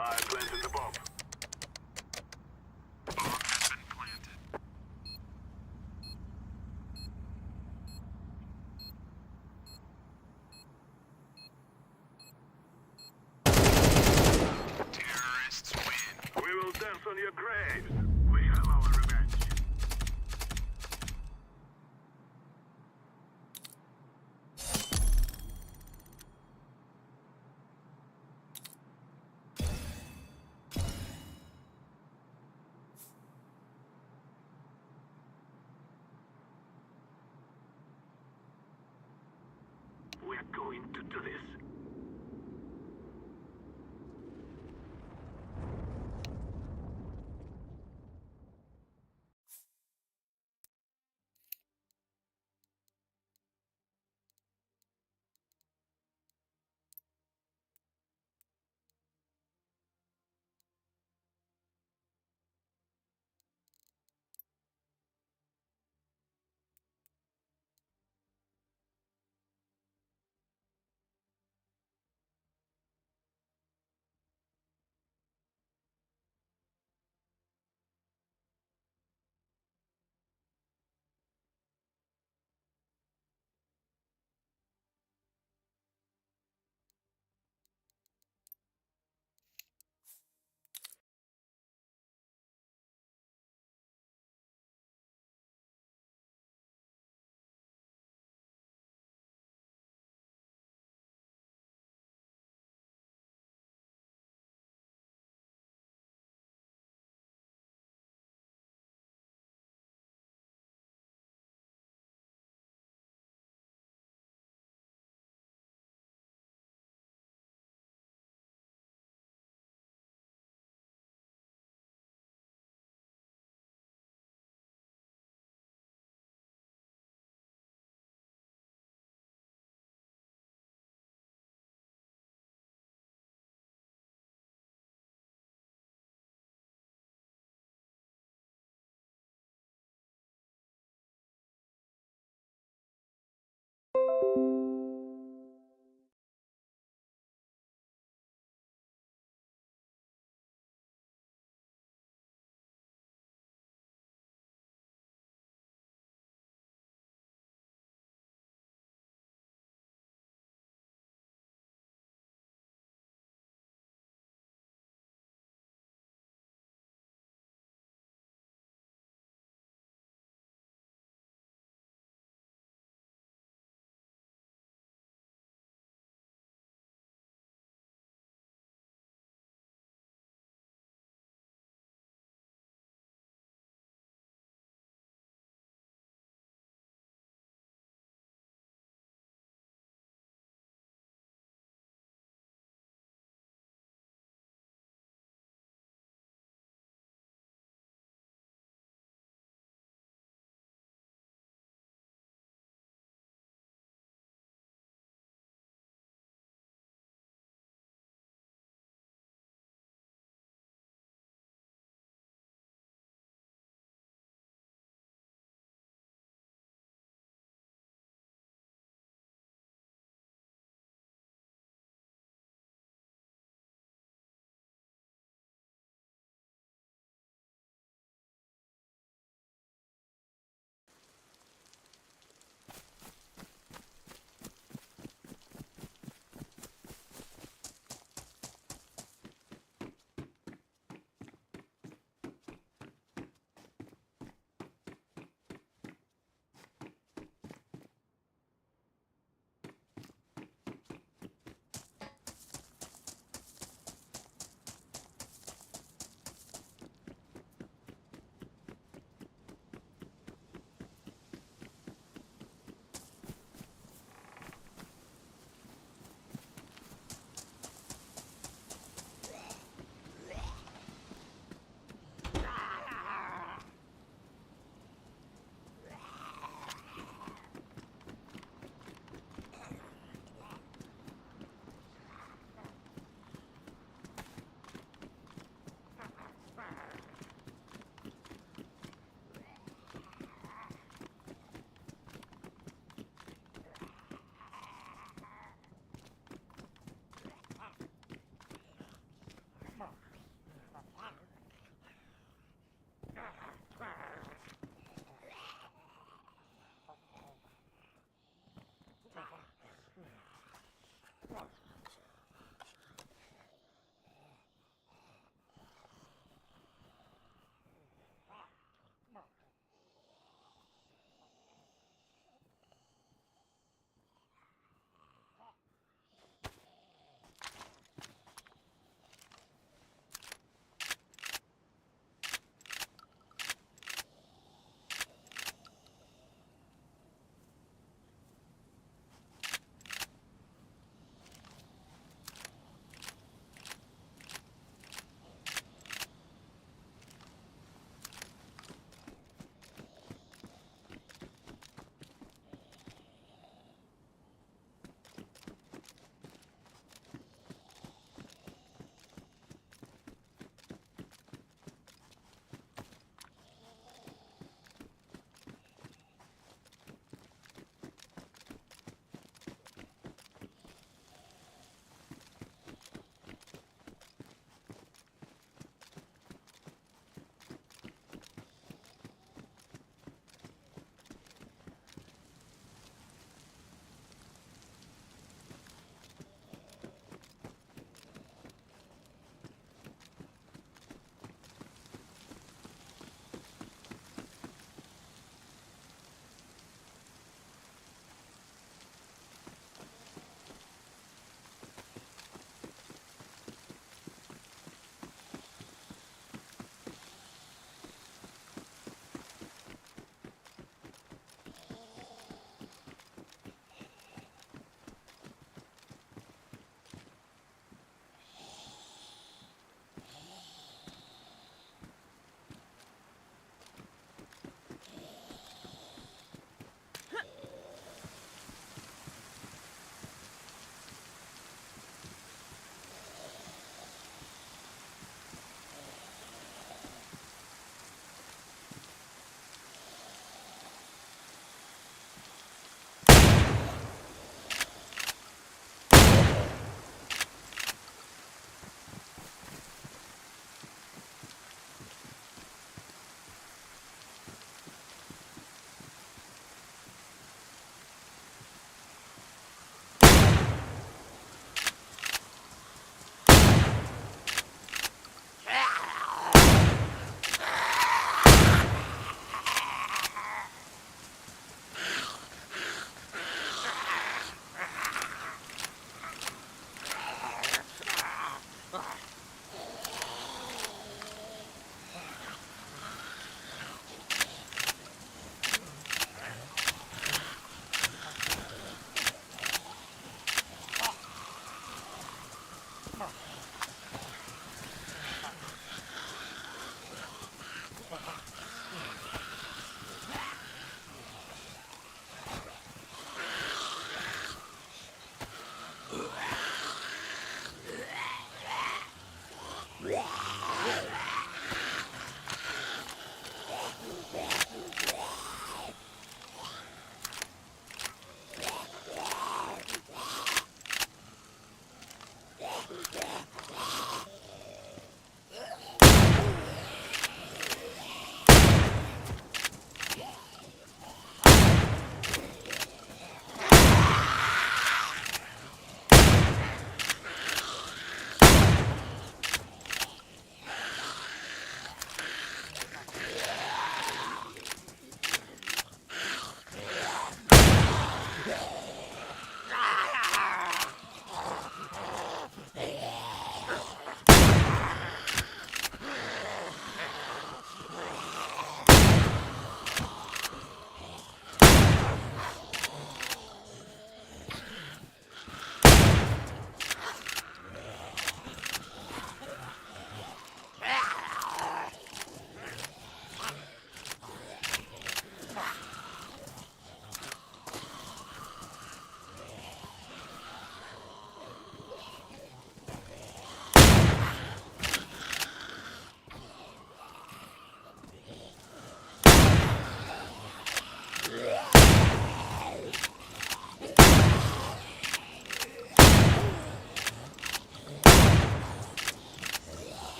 I planted the bomb. Bomb has been planted. Terrorists win. We will dance on your graves. We have our revenge. We're going to do this.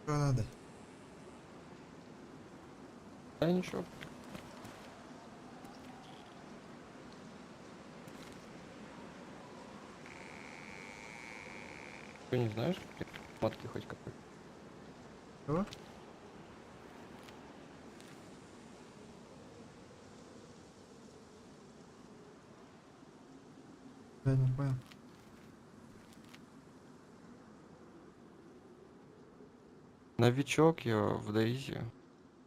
Что надо? Да ничего. Ты не знаешь, какие матки хоть какой? Что? Я не понял. Новичок я в Дейзи.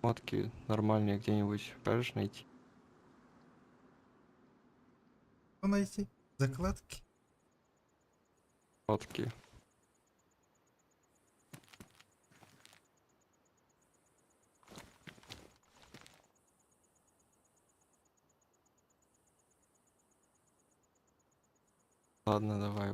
Матки нормальные где-нибудь кажешь найти? Что найти? Закладки? Матки. Ладно, давай.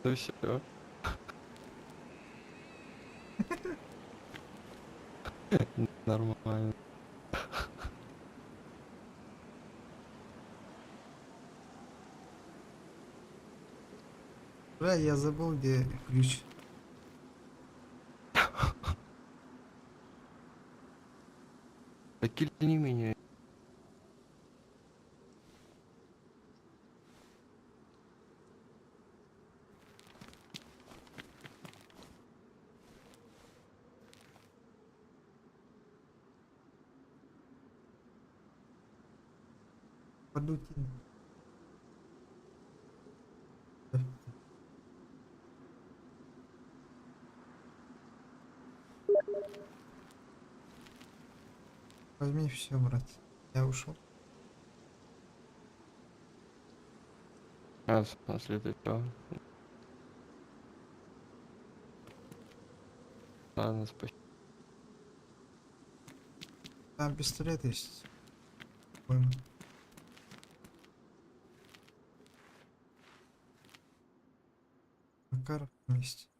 Ну все. Нормально. Да, я забыл, где ключ. Да кильни меня. Подутин. Возьми все, брат. Я ушел. А, в смысле, ты чё? Ладно, спасибо. Там пистолет есть. Пойму. Макаров вместе.